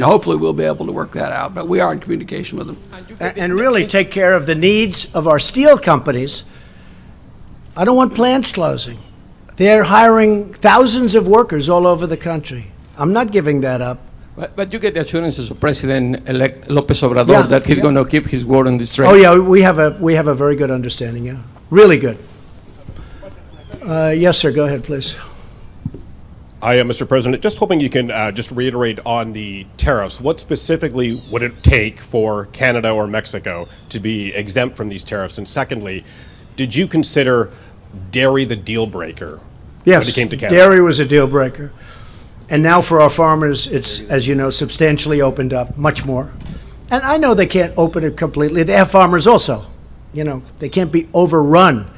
hopefully we'll be able to work that out. But we are in communication with them. And really take care of the needs of our steel companies. I don't want plants closing. They're hiring thousands of workers all over the country. I'm not giving that up. But you get the assurances of President-elect Lopez Obrador Yeah, that he's yeah. going to keep his word on this trade. Oh, yeah, we have a very good understanding, yeah. Really good. Yes, sir, go ahead, please. I am, Mr. President, just hoping you can just reiterate on the tariffs. What specifically would it take for Canada or Mexico to be exempt from these tariffs? And secondly, did you consider dairy the deal breaker when Yes, it came to Canada? dairy was a deal breaker. And now for our farmers, it's, as you know, substantially opened up, much more. And I know they can't open it completely. They have farmers also. You know, they can't be overrun.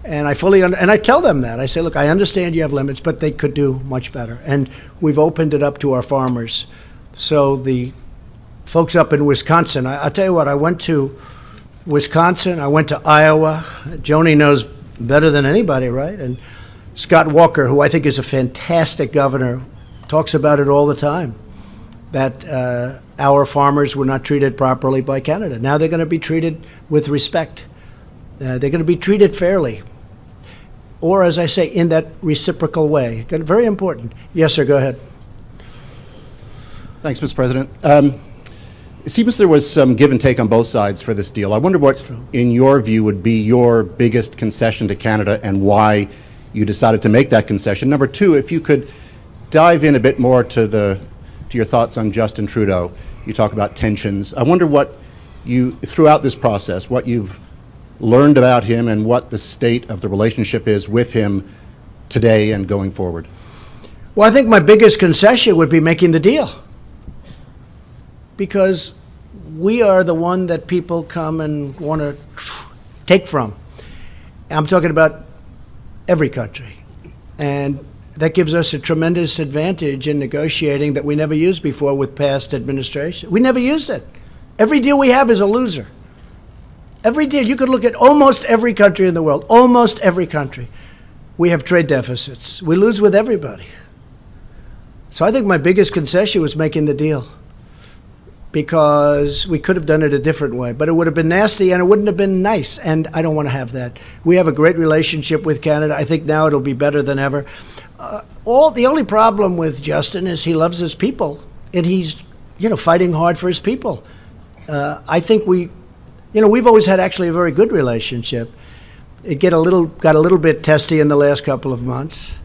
And I fully, and I tell them that. I say, look, I understand you have limits, but they could do much better. And we've opened it up to our farmers. So the folks up in Wisconsin, I'll tell you what, I went to Wisconsin, I went to Iowa. Joni knows better than anybody, right? And Scott Walker, who I think is a fantastic governor, talks about it all the time, that our farmers were not treated properly by Canada. Now they're going to be treated with respect. They're going to be treated fairly. Or, as I say, in that reciprocal way. Very important. Yes, sir, go ahead. Thanks, Mr. President. It seems there was some give and take on both sides for this deal. I wonder what, in your view, would be your biggest concession to Canada and why you decided to make that concession. Number two, if you could dive in a bit more to your thoughts on Justin Trudeau. You talk about tensions. I wonder what you, throughout this process, what you've learned about him and what the state of the relationship is with him today and going forward. Well, I think my biggest concession would be making the deal. Because we are the one that people come and want to take from. I'm talking about every country. And that gives us a tremendous advantage in negotiating that we never used before with past administration. We never used it. Every deal we have is a loser. Every deal, you could look at almost every country in the world, almost every country. We have trade deficits. We lose with everybody. So I think my biggest concession was making the deal, because we could have done it a different way, but it would have been nasty and it wouldn't have been nice, and I don't want to have that. We have a great relationship with Canada. I think now it'll be better than ever. The only problem with Justin is he loves his people, and he's, fighting hard for his people. I think we've always had actually a very good relationship. It got a little bit testy in the last couple of months,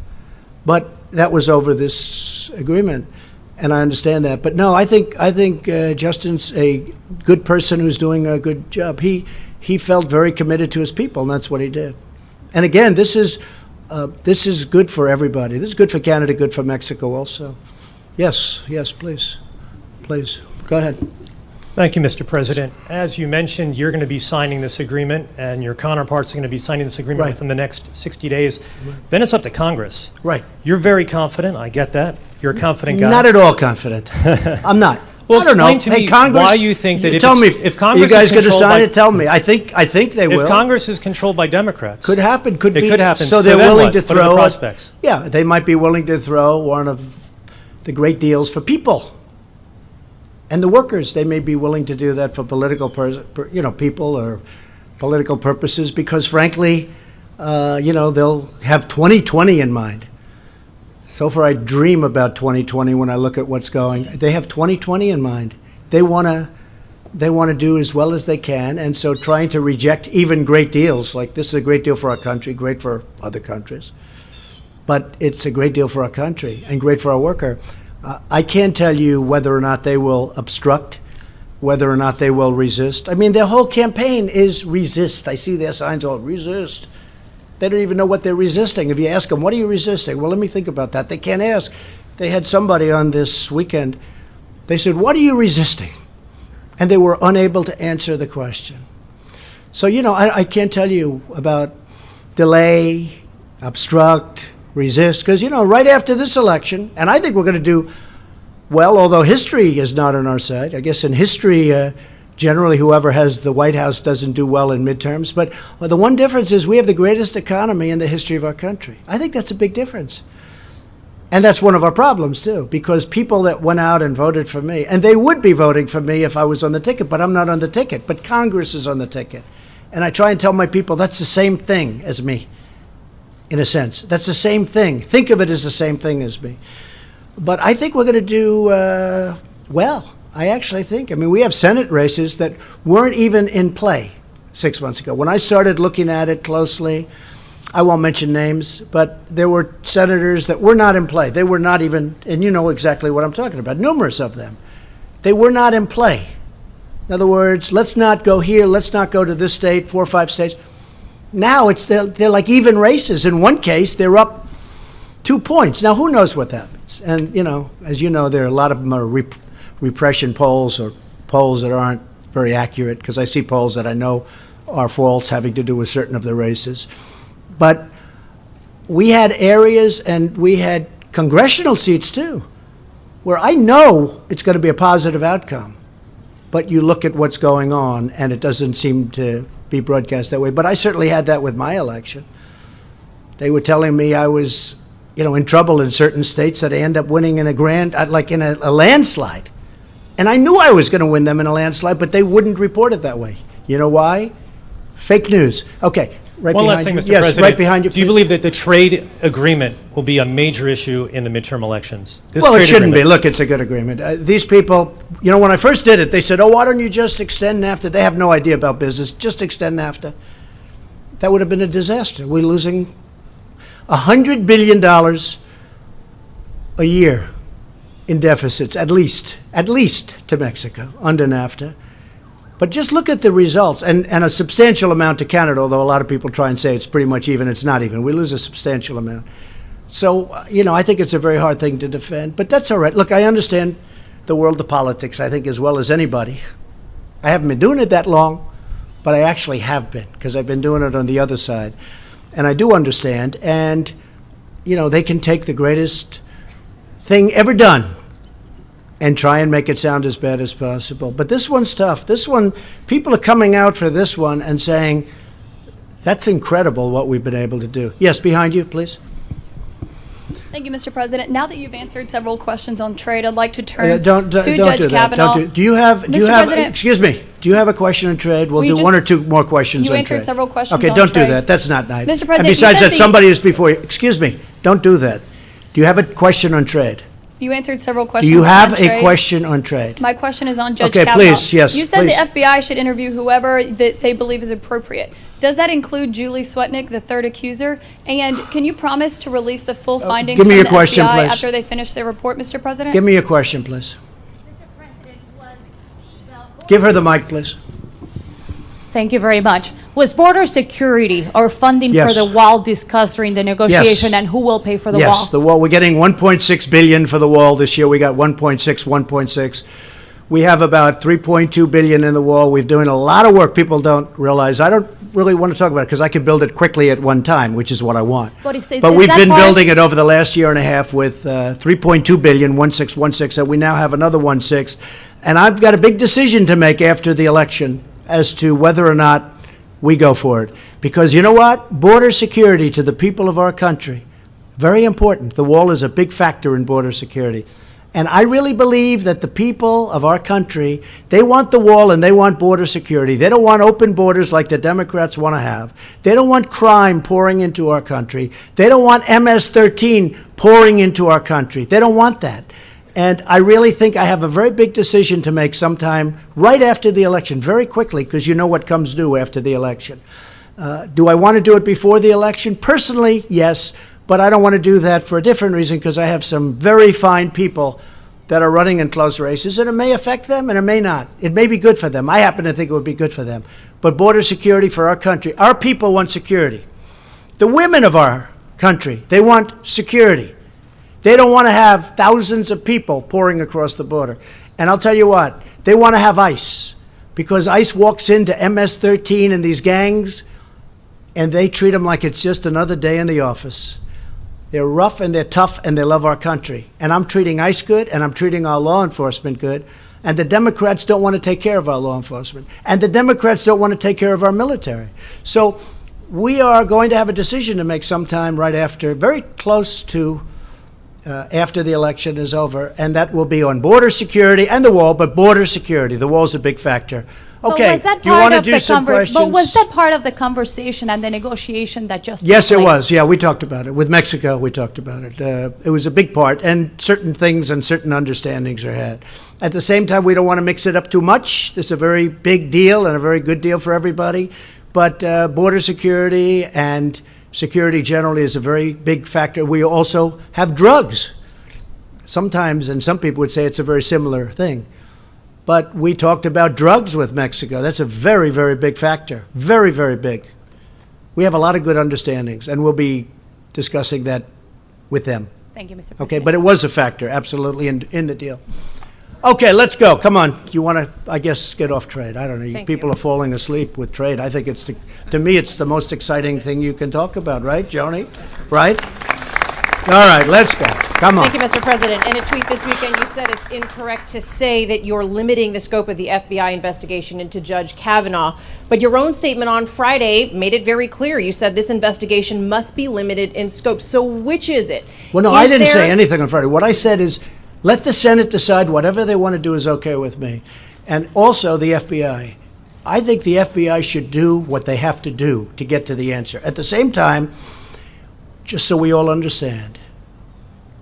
but that was over this agreement, and I understand that. But no, I think Justin's a good person who's doing a good job. He felt very committed to his people, and that's what he did. And again, this is good for everybody. This is good for Canada, good for Mexico also. Yes, please, go ahead. Thank you, Mr. President. As you mentioned, you're going to be signing this agreement, and your counterparts are going to be signing this agreement Right. within the next 60 days. Then it's up to Congress. Right. You're very confident. I get that. You're a confident guy. Not at all confident. I'm not. Well, I don't know. explain to me Congress, why you think that if tell it's- me if Congress you guys is going to controlled sign by- it. Tell me. I think they will. If Congress is controlled by Democrats, Could happen. Could it be. could happen. So they're then willing what? to What are the throw. prospects? Yeah, they might be willing to throw one of the great deals for people and the workers. They may be willing to do that for political, people or political purposes, because frankly, they'll have 2020 in mind. So far, I dream about 2020 when I look at what's going. They have 2020 in mind. They want to do as well as they can, and so trying to reject even great deals, like this is a great deal for our country, great for other countries, but it's a great deal for our country and great for our worker. I can't tell you whether or not they will obstruct, whether or not they will resist. I mean, their whole campaign is resist. I see their signs all resist. They don't even know what they're resisting. If you ask them, what are you resisting? Well, let me think about that. They can't ask. They had somebody on this weekend. They said, what are you resisting? And they were unable to answer the question. So, I can't tell you about delay, obstruct, resist, because, right after this election, and I think we're going to do well, although history is not on our side. I guess in history, generally whoever has the White House doesn't do well in midterms. But the one difference is we have the greatest economy in the history of our country. I think that's a big difference. And that's one of our problems, too, because people that went out and voted for me, and they would be voting for me if I was on the ticket, but I'm not on the ticket. But Congress is on the ticket. And I try and tell my people that's the same thing as me, in a sense. That's the same thing. Think of it as the same thing as me. But I think we're going to do well. I actually think. I mean, we have Senate races that weren't even in play 6 months ago. When I started looking at it closely, I won't mention names, but there were senators that were not in play. They were not even, and you know exactly what I'm talking about, numerous of them. They were not in play. In other words, let's not go here, let's not go to this state, 4 or 5 states. Now they're like even races. In one case, they're up 2 points. Now, who knows what that means? And, as you know, there are a lot of them are repression polls or polls that aren't very accurate, because I see polls that I know are false having to do with certain of the races. But we had areas and we had congressional seats, too, where I know it's going to be a positive outcome. But you look at what's going on, and it doesn't seem to be broadcast that way. But I certainly had that with my election. They were telling me I was, in trouble in certain states, that I end up winning in a landslide. And I knew I was going to win them in a landslide, but they wouldn't report it that way. You know why? Fake news. Okay. Right One behind last thing, you. Mr. Yes, President. right behind you. Do you please. believe that the trade agreement will be a major issue in the midterm elections? This Well, it trade shouldn't be. agreement. Look, it's a good agreement. These people, when I first did it, they said, why don't you just extend NAFTA? They have no idea about business. Just extend NAFTA. That would have been a disaster. We're losing $100 billion a year in deficits, at least to Mexico, under NAFTA. But just look at the results, and a substantial amount to Canada, although a lot of people try and say it's pretty much even. It's not even. We lose a substantial amount. So, I think it's a very hard thing to defend, but that's all right. Look, I understand the world of politics, I think, as well as anybody. I haven't been doing it that long, but I actually have been, because I've been doing it on the other side. And I do understand, and, they can take the greatest thing ever done and try and make it sound as bad as possible. But this one's tough. This one, people are coming out for this one and saying, that's incredible what we've been able to do. Yes, behind you, please. Thank you, Mr. President. Now that you've answered several questions on trade, I'd like to turn Don't to do Judge that. Kavanaugh. Do you have, Mr. President- excuse me, do you have a question on trade? We'll Well, you do one or just- two more questions you on answered trade. several questions Okay, on don't do trade. that. That's not nice. Mr. President, And you besides said that, the- somebody is before you. Excuse me, don't do that. Do you have a question on trade? You answered several Do questions you have on a trade. question on trade? My question is on Judge Okay, Kavanaugh. please, yes, You said please. the FBI should interview whoever that they believe is appropriate. Does that include Julie Swetnick, the third accuser? And can you promise to release the full findings give me from your the question, FBI please. after they finish their report, Mr. President? Give me your question, please. Give her the mic, please. Thank you very much. Was border security or funding Yes. for the wall discussed during the negotiation, and who will pay for the Yes, wall? the wall. We're getting 1.6 billion for the wall this year. We got 1.6. We have about 3.2 billion in the wall. We're doing a lot of work. People don't realize. I don't really want to talk about it because I can build it quickly at one time, which is what I want. But is We've that been part- building it over the last year and a half with 3.2 billion, 1.6, and we now have another 1.6. And I've got a big decision to make after the election as to whether or not we go for it. Because you know what? Border security to the people of our country, very important. The wall is a big factor in border security. And I really believe that the people of our country, they want the wall and they want border security. They don't want open borders like the Democrats want to have. They don't want crime pouring into our country. They don't want MS-13 pouring into our country. They don't want that. And I really think I have a very big decision to make sometime right after the election, very quickly, because you know what comes due after the election. Do I want to do it before the election? Personally, yes, but I don't want to do that for a different reason, because I have some very fine people that are running in close races, and it may affect them and it may not. It may be good for them. I happen to think it would be good for them. But border security for our country, our people want security. The women of our country, they want security. They don't want to have thousands of people pouring across the border. And I'll tell you what, they want to have ICE, because ICE walks into MS-13 and these gangs, and they treat them like it's just another day in the office. They're rough and they're tough and they love our country. And I'm treating ICE good and I'm treating our law enforcement good. And the Democrats don't want to take care of our law enforcement. And the Democrats don't want to take care of our military. So we are going to have a decision to make sometime right after, very close to after the election is over, and that will be on border security and the wall, but border security. The wall's a big factor. Okay, do you want to do some questions? But was that part of the conversation and the negotiation that just Yes, took it place? was. Yeah, we talked about it. With Mexico, we talked about it. It was a big part, and certain things and certain understandings are had. At the same time, we don't want to mix it up too much. This is a very big deal and a very good deal for everybody. But border security and security generally is a very big factor. We also have drugs. Sometimes, and some people would say it's a very similar thing. But we talked about drugs with Mexico. That's a very, very big factor. Very, very big. We have a lot of good understandings, and we'll be discussing that with them. Thank you, Mr. President. Okay, but it was a factor, absolutely, in the deal. Okay, let's go. Come on. You want to, I guess, get off trade. I don't know. Thank People you. are falling asleep with trade. I think to me, it's the most exciting thing you can talk about, right, Joni? Right? All right, let's go. Come on. Thank you, Mr. President. In a tweet this weekend, you said it's incorrect to say that you're limiting the scope of the FBI investigation into Judge Kavanaugh. But your own statement on Friday made it very clear. You said this investigation must be limited in scope. So which is it? Well, no, I Is didn't there- say anything on Friday. What I said is, let the Senate decide whatever they want to do is okay with me. And also the FBI. I think the FBI should do what they have to do to get to the answer. At the same time, just so we all understand,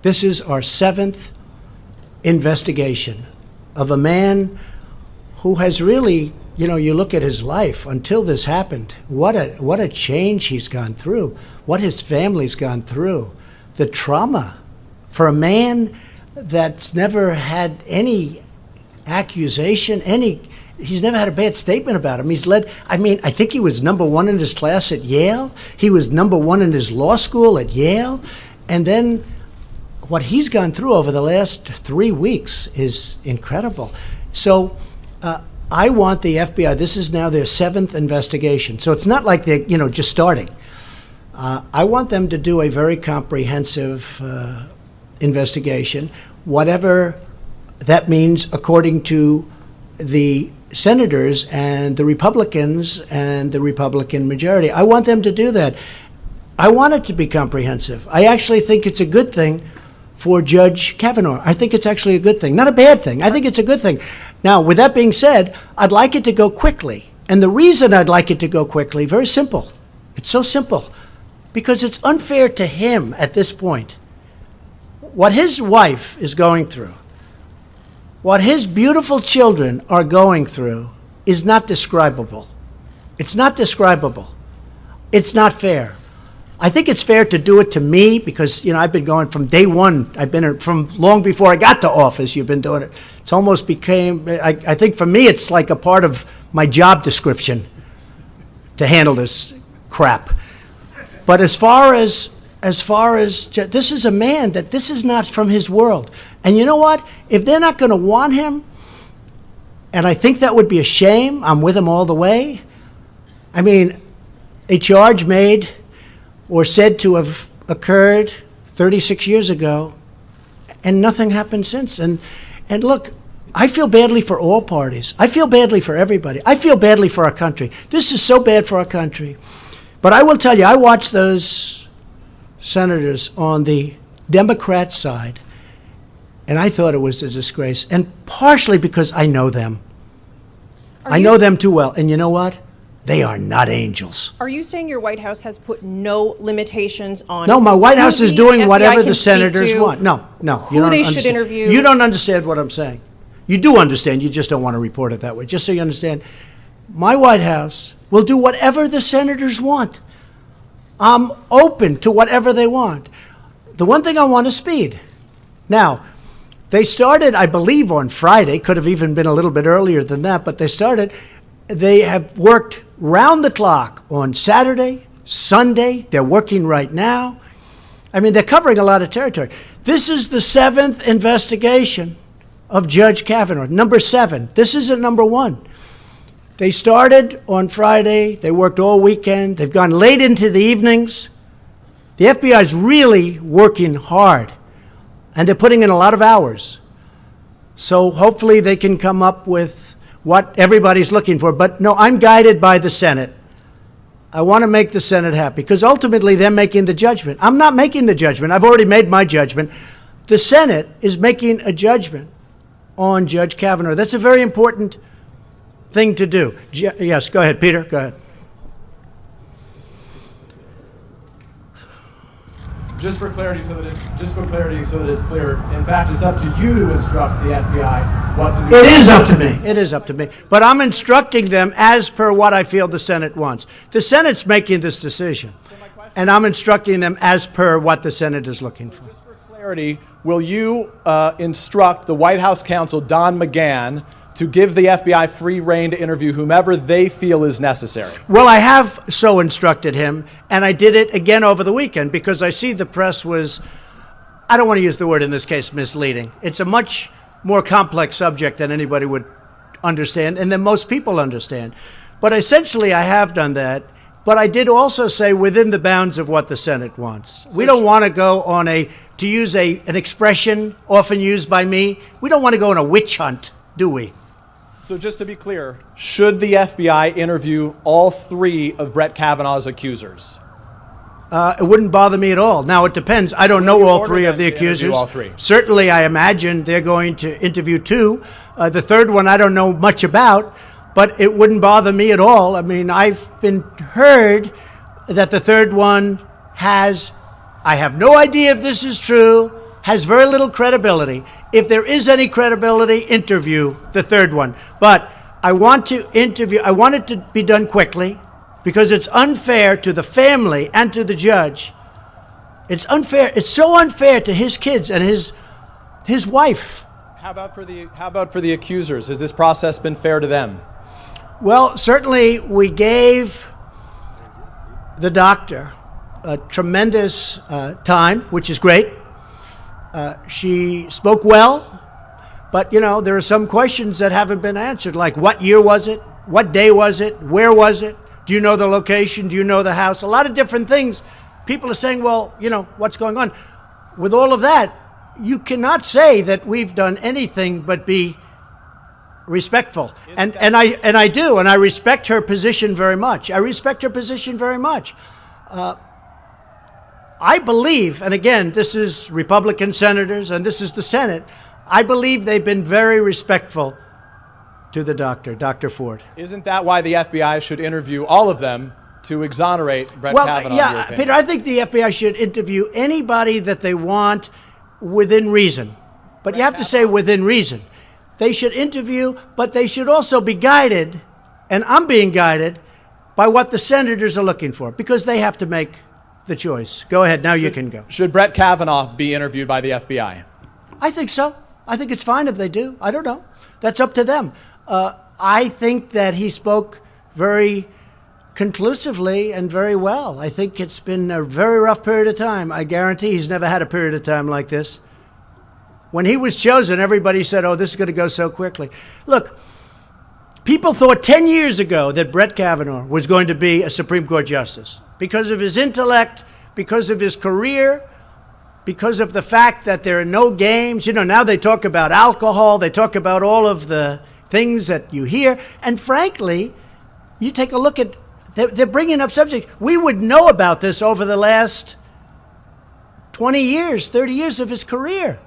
this is our 7th investigation of a man who has really, you look at his life until this happened. What a change he's gone through. What his family's gone through. The trauma for a man that's never had any accusation, he's never had a bad statement about him. I think he was #1 in his class at Yale. He was #1 in his law school at Yale. And then what he's gone through over the last 3 weeks is incredible. So I want the FBI, this is now their 7th investigation. So it's not like they're, just starting. I want them to do a very comprehensive investigation. Whatever that means, according to the senators and the Republicans and the Republican majority, I want them to do that. I want it to be comprehensive. I actually think it's a good thing for Judge Kavanaugh. I think it's actually a good thing, not a bad thing. I think it's a good thing. Now, with that being said, I'd like it to go quickly. And the reason I'd like it to go quickly, very simple. It's so simple. Because it's unfair to him at this point. What his wife is going through, what his beautiful children are going through, is not describable. It's not describable. It's not fair. I think it's fair to do it to me because, I've been going from day one. I've been from long before I got to office. You've been doing it. It's almost became, I think for me, it's like a part of my job description to handle this crap. But as far as this is a man that this is not from his world. And you know what? If they're not going to want him, and I think that would be a shame, I'm with him all the way. I mean, a charge made or said to have occurred 36 years ago, and nothing happened since. And look, I feel badly for all parties. I feel badly for everybody. I feel badly for our country. This is so bad for our country. But I will tell you, I watched those senators on the Democrat side, and I thought it was a disgrace, and partially because I know them. I know them too well, and you know what? They are not angels. Are you saying your White House has put no limitations on? No, my White House is doing FBI whatever can the speak senators to, want. No. who they should interview? You don't understand what I'm saying. You do understand, you just don't want to report it that way. Just so you understand, my White House will do whatever the senators want. I'm open to whatever they want. The one thing I want is speed. Now, they started, I believe, on Friday, could have even been a little bit earlier than that, but they have worked round the clock on Saturday, Sunday, they're working right now. I mean, they're covering a lot of territory. This is the 7th investigation of Judge Kavanaugh, number 7. This isn't number 1. They started on Friday, they worked all weekend, they've gone late into the evenings. The FBI is really working hard, and they're putting in a lot of hours. So hopefully they can come up with what everybody's looking for. But no, I'm guided by the Senate. I want to make the Senate happy, because ultimately they're making the judgment. I'm not making the judgment. I've already made my judgment. The Senate is making a judgment on Judge Kavanaugh. That's a very important thing to do. Yes, go ahead, Peter, go ahead. Just for clarity, so that it's clear, in fact, it's up to you to instruct the FBI what to do. It is up to me. It is up to me. But I'm instructing them as per what I feel the Senate wants. The Senate's making this decision, and I'm instructing them as per what the Senate is looking for. Just for clarity, will you instruct the White House counsel, Don McGahn, to give the FBI free rein to interview whomever they feel is necessary? Well, I have so instructed him, and I did it again over the weekend because I see the press was, I don't want to use the word in this case, misleading. It's a much more complex subject than anybody would understand and than most people understand. But essentially, I have done that. But I did also say within the bounds of what the Senate wants. We don't want to go on to use an expression often used by me, we don't want to go on a witch hunt, do we? So just to be clear, should the FBI interview all 3 of Brett Kavanaugh's accusers? It wouldn't bother me at all. Now, it depends. I don't know all 3 of the accusers. All 3. Certainly, I imagine they're going to interview 2. The third one I don't know much about, but it wouldn't bother me at all. I mean, I've been heard that the third one has, I have no idea if this is true, has very little credibility. If there is any credibility, interview the third one. But I want it to be done quickly because it's unfair to the family and to the judge. It's unfair. It's so unfair to his kids and his wife. How about for the accusers? Has this process been fair to them? Well, certainly we gave the doctor a tremendous time, which is great. She spoke well, but, there are some questions that haven't been answered, like what year was it? What day was it? Where was it? Do you know the location? Do you know the house? A lot of different things. People are saying, well, what's going on? With all of that, you cannot say that we've done anything but be respectful. And I do, and I respect her position very much. I respect her position very much. I believe, and again, this is Republican senators and this is the Senate, I believe they've been very respectful to the doctor, Dr. Ford. Isn't that why the FBI should interview all of them to exonerate Brett Kavanaugh? Yeah, Peter, I think the FBI should interview anybody that they want within reason. But you have to say within reason. They should interview, but they should also be guided, and I'm being guided, by what the senators are looking for, because they have to make the choice. Go ahead, now you can go. Should Brett Kavanaugh be interviewed by the FBI? I think so. I think it's fine if they do. I don't know. That's up to them. I think that he spoke very conclusively and very well. I think it's been a very rough period of time. I guarantee he's never had a period of time like this. When he was chosen, everybody said, oh, this is going to go so quickly. Look, people thought 10 years ago that Brett Kavanaugh was going to be a Supreme Court justice because of his intellect, because of his career, because of the fact that there are no games. You know, now they talk about alcohol, they talk about all of the things that you hear. And frankly, you take a look at, they're bringing up subjects. We would know about this over the last 20 years, 30 years of his career.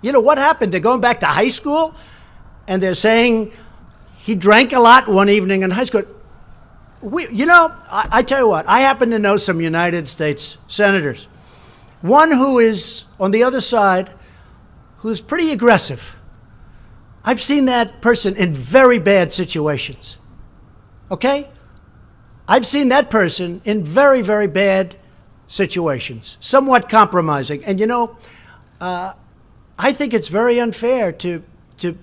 You know, what happened? They're going back to high school, and they're saying he drank a lot one evening in high school. I tell you what, I happen to know some United States senators. One who is on the other side, who's pretty aggressive. I've seen that person in very bad situations. Okay? I've seen that person in very, very bad situations, somewhat compromising. And I think it's very unfair to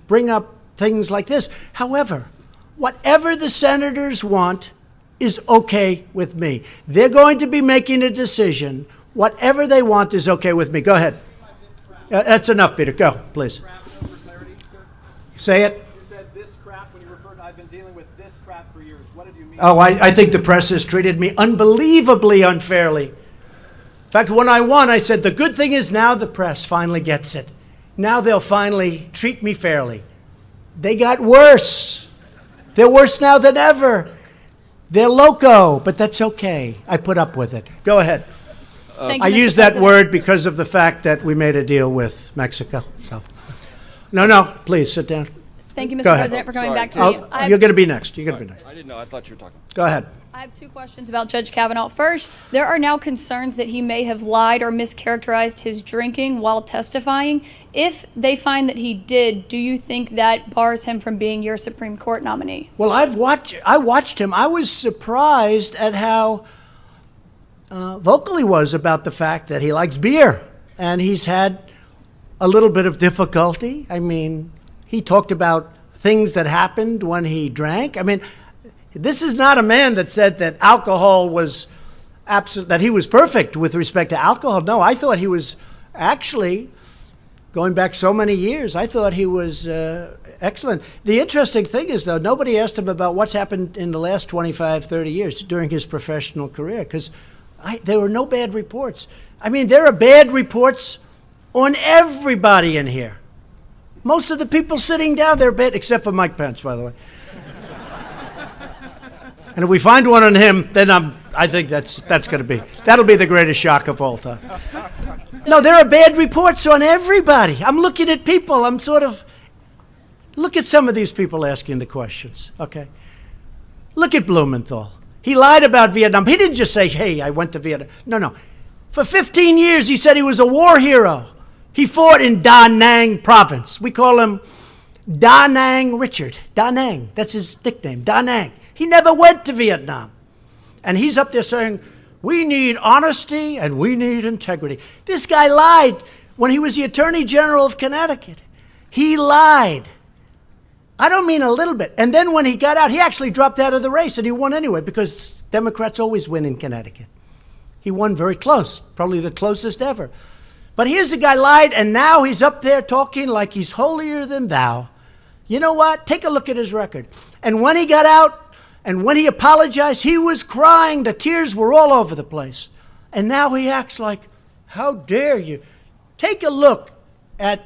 bring up things like this. However, whatever the senators want is okay with me. They're going to be making a decision. Whatever they want is okay with me. Go ahead. That's enough, Peter. Go, please. Say it. You said this crap when you referred to I've been dealing with this crap for years. What did you mean? Oh, I think the press has treated me unbelievably unfairly. In fact, when I won, I said, the good thing is now the press finally gets it. Now they'll finally treat me fairly. They got worse. They're worse now than ever. They're loco, but that's okay. I put up with it. Go ahead. I use that word because of the fact that we made a deal with Mexico. So, no, please sit down. Thank you, Mr. Go ahead. President, for coming back to me. You're going to be next. You're going to be next. I didn't know. I thought you were talking. Go ahead. I have two questions about Judge Kavanaugh. First, there are now concerns that he may have lied or mischaracterized his drinking while testifying. If they find that he did, do you think that bars him from being your Supreme Court nominee? Well, I watched him. I was surprised at how vocal he was about the fact that he likes beer. And he's had a little bit of difficulty. I mean, he talked about things that happened when he drank. I mean, this is not a man that said that alcohol was that he was perfect with respect to alcohol. No, I thought he was actually, going back so many years, I thought he was excellent. The interesting thing is, though, nobody asked him about what's happened in the last 25, 30 years during his professional career, because there were no bad reports. I mean, there are bad reports on everybody in here. Most of the people sitting down, they're bad, except for Mike Pence, by the way. And if we find one on him, then I think that'll be the greatest shock of all time. No, there are bad reports on everybody. I'm looking at people. Look at some of these people asking the questions, okay? Look at Blumenthal. He lied about Vietnam. He didn't just say, hey, I went to Vietnam. No. For 15 years, he said he was a war hero. He fought in Da Nang province. We call him Da Nang Richard. Da Nang, that's his nickname, Da Nang. He never went to Vietnam. And he's up there saying, we need honesty and we need integrity. This guy lied when he was the Attorney General of Connecticut. He lied. I don't mean a little bit. And then when he got out, he actually dropped out of the race and he won anyway, because Democrats always win in Connecticut. He won very close, probably the closest ever. But here's a guy lied, and now he's up there talking like he's holier than thou. You know what? Take a look at his record. And when he got out, and when he apologized, he was crying. The tears were all over the place. And now he acts like, how dare you? Take a look at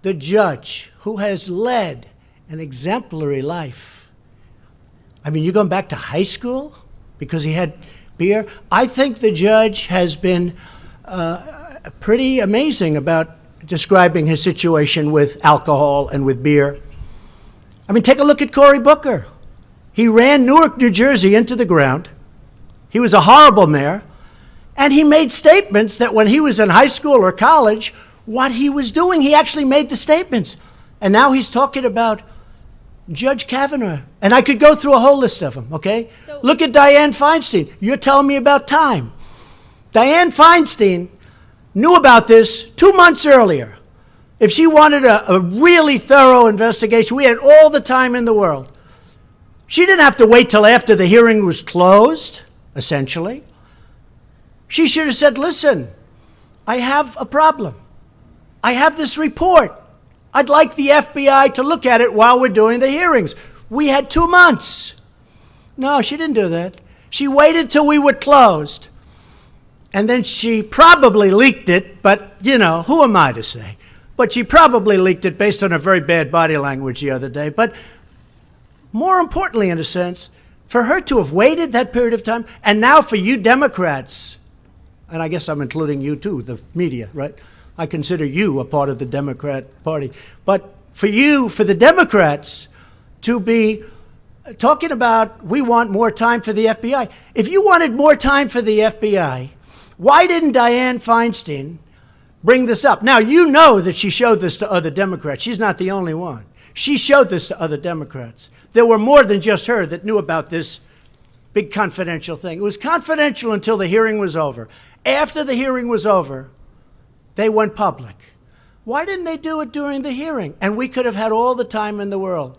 the judge who has led an exemplary life. I mean, you're going back to high school because he had beer? I think the judge has been pretty amazing about describing his situation with alcohol and with beer. I mean, take a look at Cory Booker. He ran Newark, New Jersey into the ground. He was a horrible mayor. And he made statements that when he was in high school or college, what he was doing, he actually made the statements. And now he's talking about Judge Kavanaugh. And I could go through a whole list of them, okay? Look at Dianne Feinstein. You're telling me about time. Dianne Feinstein knew about this 2 months earlier. If she wanted a really thorough investigation, we had all the time in the world. She didn't have to wait till after the hearing was closed, essentially. She should have said, listen, I have a problem. I have this report. I'd like the FBI to look at it while we're doing the hearings. We had 2 months. No, she didn't do that. She waited till we were closed. And then she probably leaked it, but, you know, who am I to say? But she probably leaked it based on her very bad body language the other day. But more importantly, in a sense, for her to have waited that period of time, and now for you Democrats, and I guess I'm including you too, the media, right? I consider you a part of the Democrat Party. But for you, for the Democrats, to be talking about we want more time for the FBI. If you wanted more time for the FBI, why didn't Dianne Feinstein bring this up? Now, you know that she showed this to other Democrats. She's not the only one. She showed this to other Democrats. There were more than just her that knew about this big confidential thing. It was confidential until the hearing was over. After the hearing was over, they went public. Why didn't they do it during the hearing? And we could have had all the time in the world.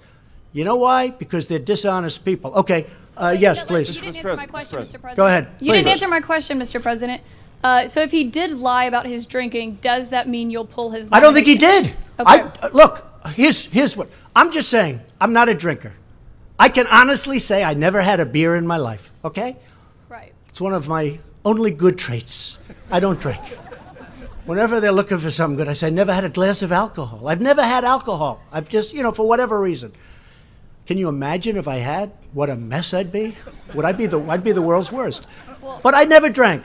You know why? Because they're dishonest people. Okay, yes, please. You didn't answer my question, Mr. President. Go ahead. You didn't answer my question, Mr. President. So if he did lie about his drinking, does that mean you'll pull his I don't think he did. Okay. Look, here's what. I'm just saying, I'm not a drinker. I can honestly say I never had a beer in my life, okay? Right. It's one of my only good traits. I don't drink. Whenever they're looking for something good, I say, I never had a glass of alcohol. I've never had alcohol. I've just, you know, for whatever reason. Can you imagine if I had, what a mess I'd be? I'd be the world's worst. But I never drank.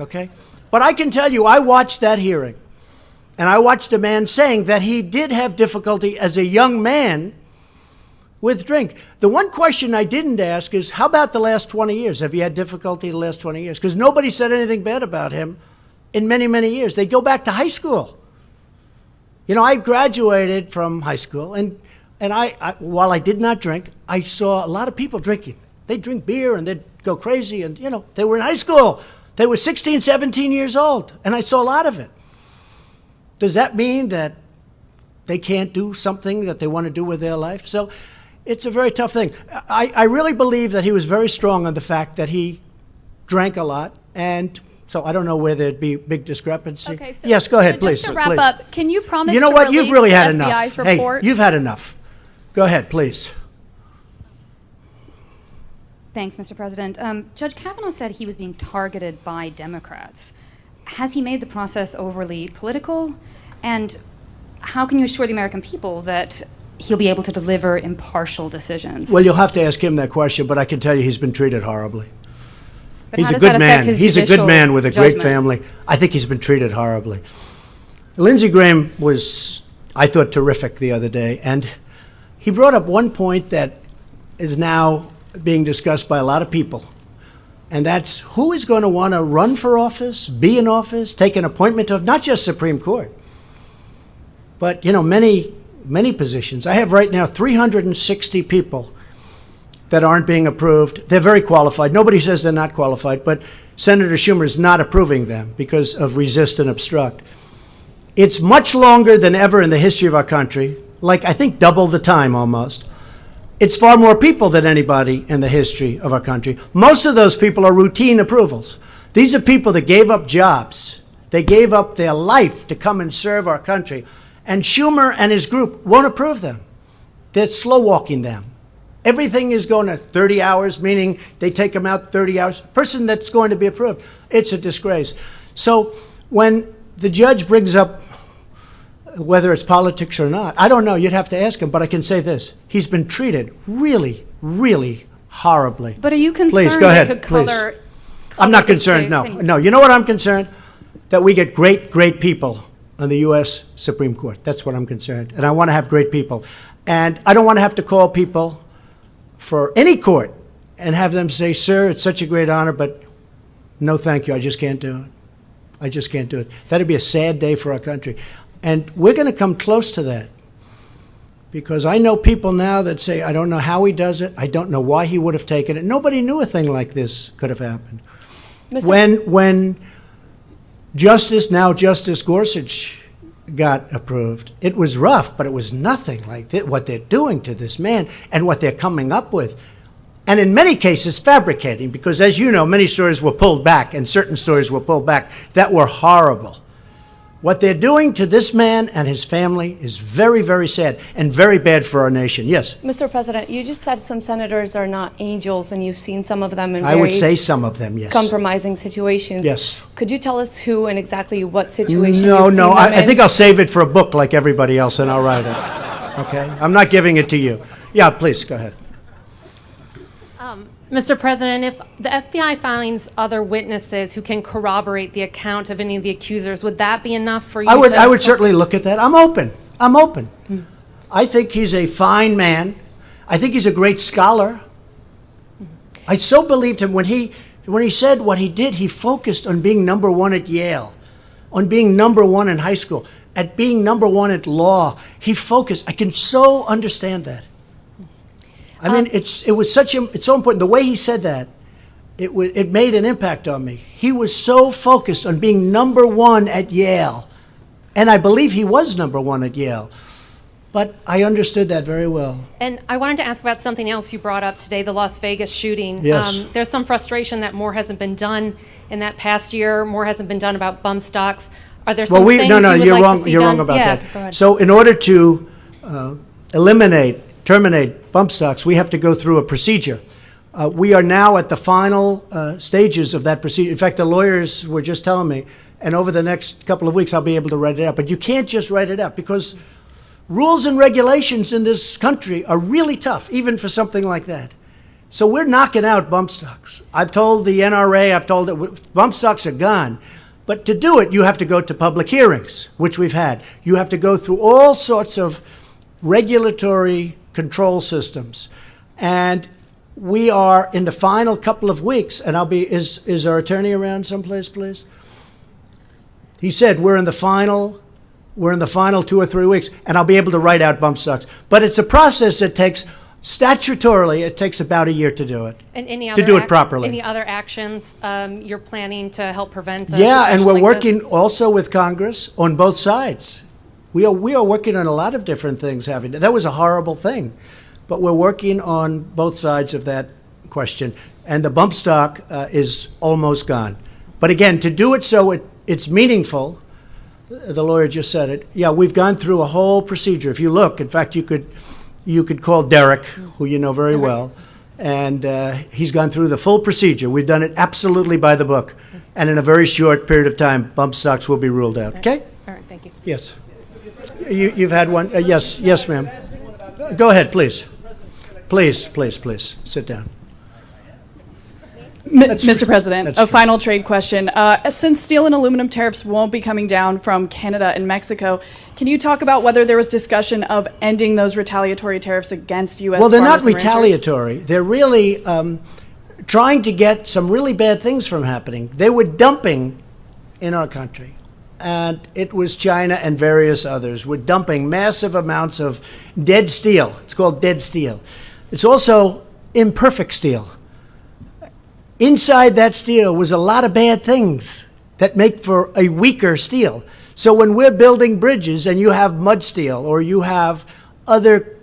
Okay? But I can tell you, I watched that hearing, and I watched a man saying that he did have difficulty as a young man with drink. The one question I didn't ask is, how about the last 20 years? Have you had difficulty the last 20 years? Because nobody said anything bad about him in many, many years. They go back to high school. You know, I graduated from high school, and I while I did not drink, I saw a lot of people drinking. They'd drink beer, and they'd go crazy, and, you know, they were in high school. They were 16, 17 years old, and I saw a lot of it. Does that mean that they can't do something that they want to do with their life? So it's a very tough thing. I really believe that he was very strong on the fact that he drank a lot, and so I don't know where there'd be big discrepancy. Okay, so, yes, go ahead, so please. Just to wrap please. up, can you promise You know to what? You've release really the had FBI's enough. report? Hey, you've had enough. Go ahead, please. Thanks, Mr. President. Judge Kavanaugh said he was being targeted by Democrats. Has he made the process overly political? And how can you assure the American people that he'll be able to deliver impartial decisions? Well, you'll have to ask him that question, but I can tell you he's been treated horribly. But He's how a does good that man. affect his He's a good judicial man with a great judgment? family. I think he's been treated horribly. Lindsey Graham was, I thought, terrific the other day, and he brought up one point that is now being discussed by a lot of people, and that's who is going to want to run for office, be in office, take an appointment of not just Supreme Court, but, you know, many positions. I have right now 360 people that aren't being approved. They're very qualified. Nobody says they're not qualified, but Senator Schumer is not approving them because of resist and obstruct. It's much longer than ever in the history of our country, like I think double the time almost. It's far more people than anybody in the history of our country. Most of those people are routine approvals. These are people that gave up jobs. They gave up their life to come and serve our country. And Schumer and his group won't approve them. They're slow walking them. Everything is going to 30 hours, meaning they take them out 30 hours. Person that's going to be approved, it's a disgrace. So when the judge brings up whether it's politics or not. I don't know. You'd have to ask him, but I can say this. He's been treated really, really horribly. But are you concerned Please, go ahead, it could please. color I'm not the concerned, no. opinion? No, you know what I'm concerned? That we get great, great people on the U.S. Supreme Court. That's what I'm concerned. And I want to have great people. And I don't want to have to call people for any court and have them say, sir, it's such a great honor, but no thank you, I just can't do it. I just can't do it. That'd be a sad day for our country. And we're going to come close to that. Because I know people now that say, I don't know how he does it. I don't know why he would have taken it. Nobody knew a thing like this could have happened. When Justice Gorsuch got approved, it was rough, but it was nothing like what they're doing to this man and what they're coming up with. And in many cases, fabricating, because as you know, many stories were pulled back and certain stories were pulled back that were horrible. What they're doing to this man and his family is very, very sad and very bad for our nation. Yes? Mr. President, you just said some senators are not angels, and you've seen some of them in I would say some of them, yes. compromising situations. Yes. Could you tell us who and exactly what situation No, you've seen no, them I in? think I'll save it for a book like everybody else, and I'll write it. Okay? I'm not giving it to you. Yeah, please, go ahead. Mr. President, if the FBI finds other witnesses who can corroborate the account of any of the accusers, would that be enough for you I would certainly look at that. I'm open. I'm open. I think he's a fine man. I think he's a great scholar. I so believed him when he said what he did. He focused on being number one at Yale, on being number one in high school, at being number one at law. He focused. I can so understand that. I mean, it's so important. The way he said that, it made an impact on me. He was so focused on being number one at Yale, and I believe he was number one at Yale. But I understood that very well. And I wanted to ask about something else you brought up today, the Las Vegas shooting. Yes. There's some frustration that more hasn't been done in that past year. More hasn't been done about bump stocks. Are there some things no, you would you're like wrong. to see You're done? wrong about Yeah, that. go ahead. So, in order to terminate bump stocks, we have to go through a procedure. We are now at the final stages of that procedure. In fact, the lawyers were just telling me, and over the next couple of weeks, I'll be able to write it out. But you can't just write it out because rules and regulations in this country are really tough, even for something like that. So we're knocking out bump stocks. I've told the NRA, I've told it, bump stocks are gone. But to do it, you have to go to public hearings, which we've had. You have to go through all sorts of regulatory control systems. And we are in the final couple of weeks, and is our attorney around someplace, please? He said we're in the final 2 or 3 weeks, and I'll be able to write out bump stocks. But it's a process that takes, statutorily, it takes about a year to do it. And any to other do it properly. Any other actions you're planning to help prevent? Yeah, and we're like working this? also with Congress on both sides. We are working on a lot of different things. That was a horrible thing, but we're working on both sides of that question. And the bump stock is almost gone. But again, to do it so it's meaningful, the lawyer just said it. Yeah, we've gone through a whole procedure. If you look, in fact, you could call Derek, who you know very well, and he's gone through the full procedure. We've done it absolutely by the book, and in a very short period of time, bump stocks will be ruled out. Okay? All right, thank you. Yes. You've had one? Yes, ma'am. Go ahead, please. Please, sit down. Mr. President, that's a true. final trade question. Since steel and aluminum tariffs won't be coming down from Canada and Mexico, can you talk about whether there was discussion of ending those retaliatory tariffs against U.S. Well, they're not farmers and ranchers? retaliatory. They're really trying to get some really bad things from happening. They were dumping in our country. And it was China and various others were dumping massive amounts of dead steel. It's called dead steel. It's also imperfect steel. Inside that steel was a lot of bad things that make for a weaker steel. So when we're building bridges and you have mud steel or you have other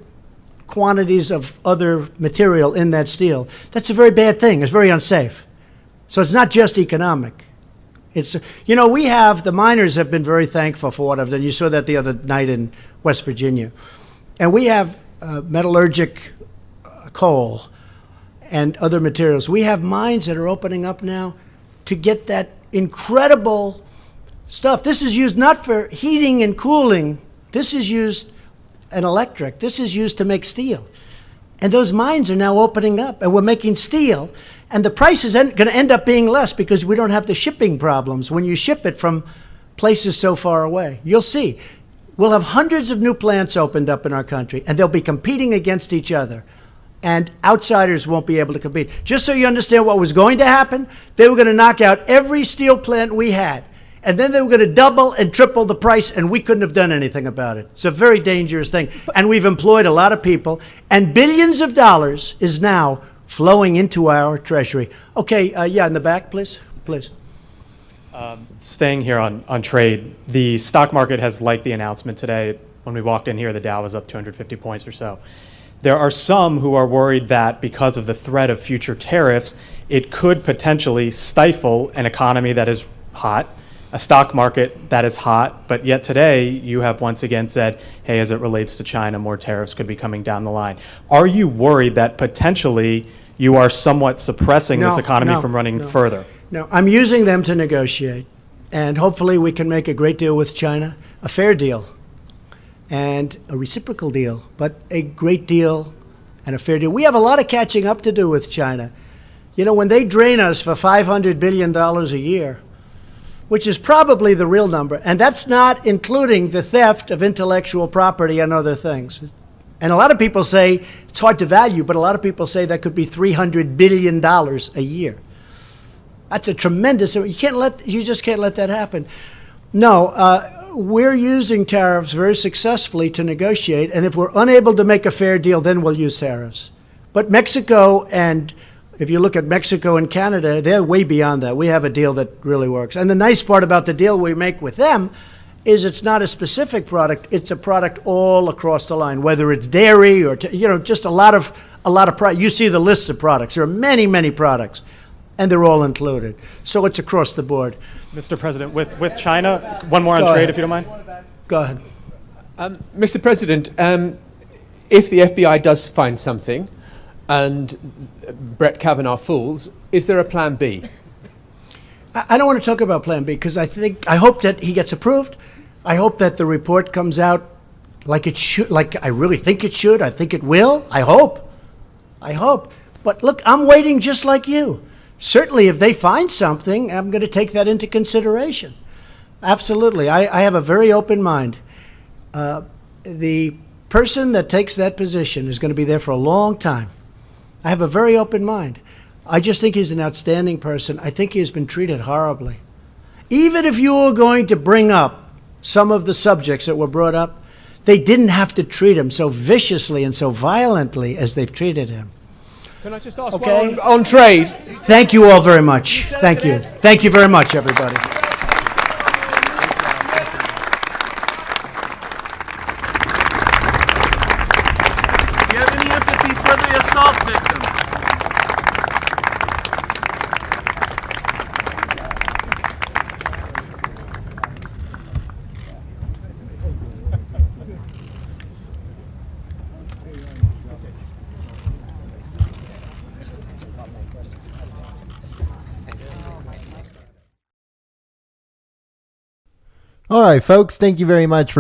quantities of other material in that steel, that's a very bad thing. It's very unsafe. So it's not just economic. It's, the miners have been very thankful for what I've done. You saw that the other night in West Virginia. And we have metallurgic coal and other materials. We have mines that are opening up now to get that incredible stuff. This is used not for heating and cooling This is used, and electric, this is used to make steel. And those mines are now opening up, and we're making steel, and the price is going to end up being less because we don't have the shipping problems when you ship it from places so far away. You'll see. We'll have hundreds of new plants opened up in our country, and they'll be competing against each other. And outsiders won't be able to compete. Just so you understand what was going to happen, they were going to knock out every steel plant we had. And then they were going to double and triple the price, and we couldn't have done anything about it. It's a very dangerous thing. And we've employed a lot of people, and billions of dollars is now flowing into our treasury. Okay, yeah, in the back, please. Please. Staying here on trade, the stock market has liked the announcement today. When we walked in here, the Dow was up 250 points or so. There are some who are worried that because of the threat of future tariffs, it could potentially stifle an economy that is hot, a stock market that is hot, but yet today you have once again said, hey, as it relates to China, more tariffs could be coming down the line. Are you worried that potentially you are somewhat suppressing this economy from running further? No, I'm using them to negotiate, and hopefully we can make a great deal with China, a fair deal, and a reciprocal deal, but a great deal and a fair deal. We have a lot of catching up to do with China. You know, when they drain us for $500 billion a year, which is probably the real number, and that's not including the theft of intellectual property and other things. And a lot of people say it's hard to value, but a lot of people say that could be $300 billion a year. That's a tremendous, you just can't let that happen. No, we're using tariffs very successfully to negotiate, and if we're unable to make a fair deal, then we'll use tariffs. But Mexico, and if you look at Mexico and Canada, they're way beyond that. We have a deal that really works. And the nice part about the deal we make with them is it's not a specific product, it's a product all across the line, whether it's dairy or, just a lot of products. You see the list of products. There are many, many products, and they're all included. So it's across the board. Mr. President, with China, one more on trade, if you don't mind. Go ahead. Mr. President, if the FBI does find something and Brett Kavanaugh falls, is there a plan B? I don't want to talk about Plan B because I hope that he gets approved. I hope that the report comes out like it should, like I really think it should. I think it will. I hope. But look, I'm waiting just like you. Certainly, if they find something, I'm going to take that into consideration. Absolutely. I have a very open mind. The person that takes that position is going to be there for a long time. I have a very open mind. I just think he's an outstanding person. I think he has been treated horribly. Even if you were going to bring up some of the subjects that were brought up, they didn't have to treat him so viciously and so violently as they've treated him. Can I just ask on trade? Thank you all very much. Thank you. Thank you very much, everybody. Do you have any empathy for the assault victim? All right, folks, thank you very much for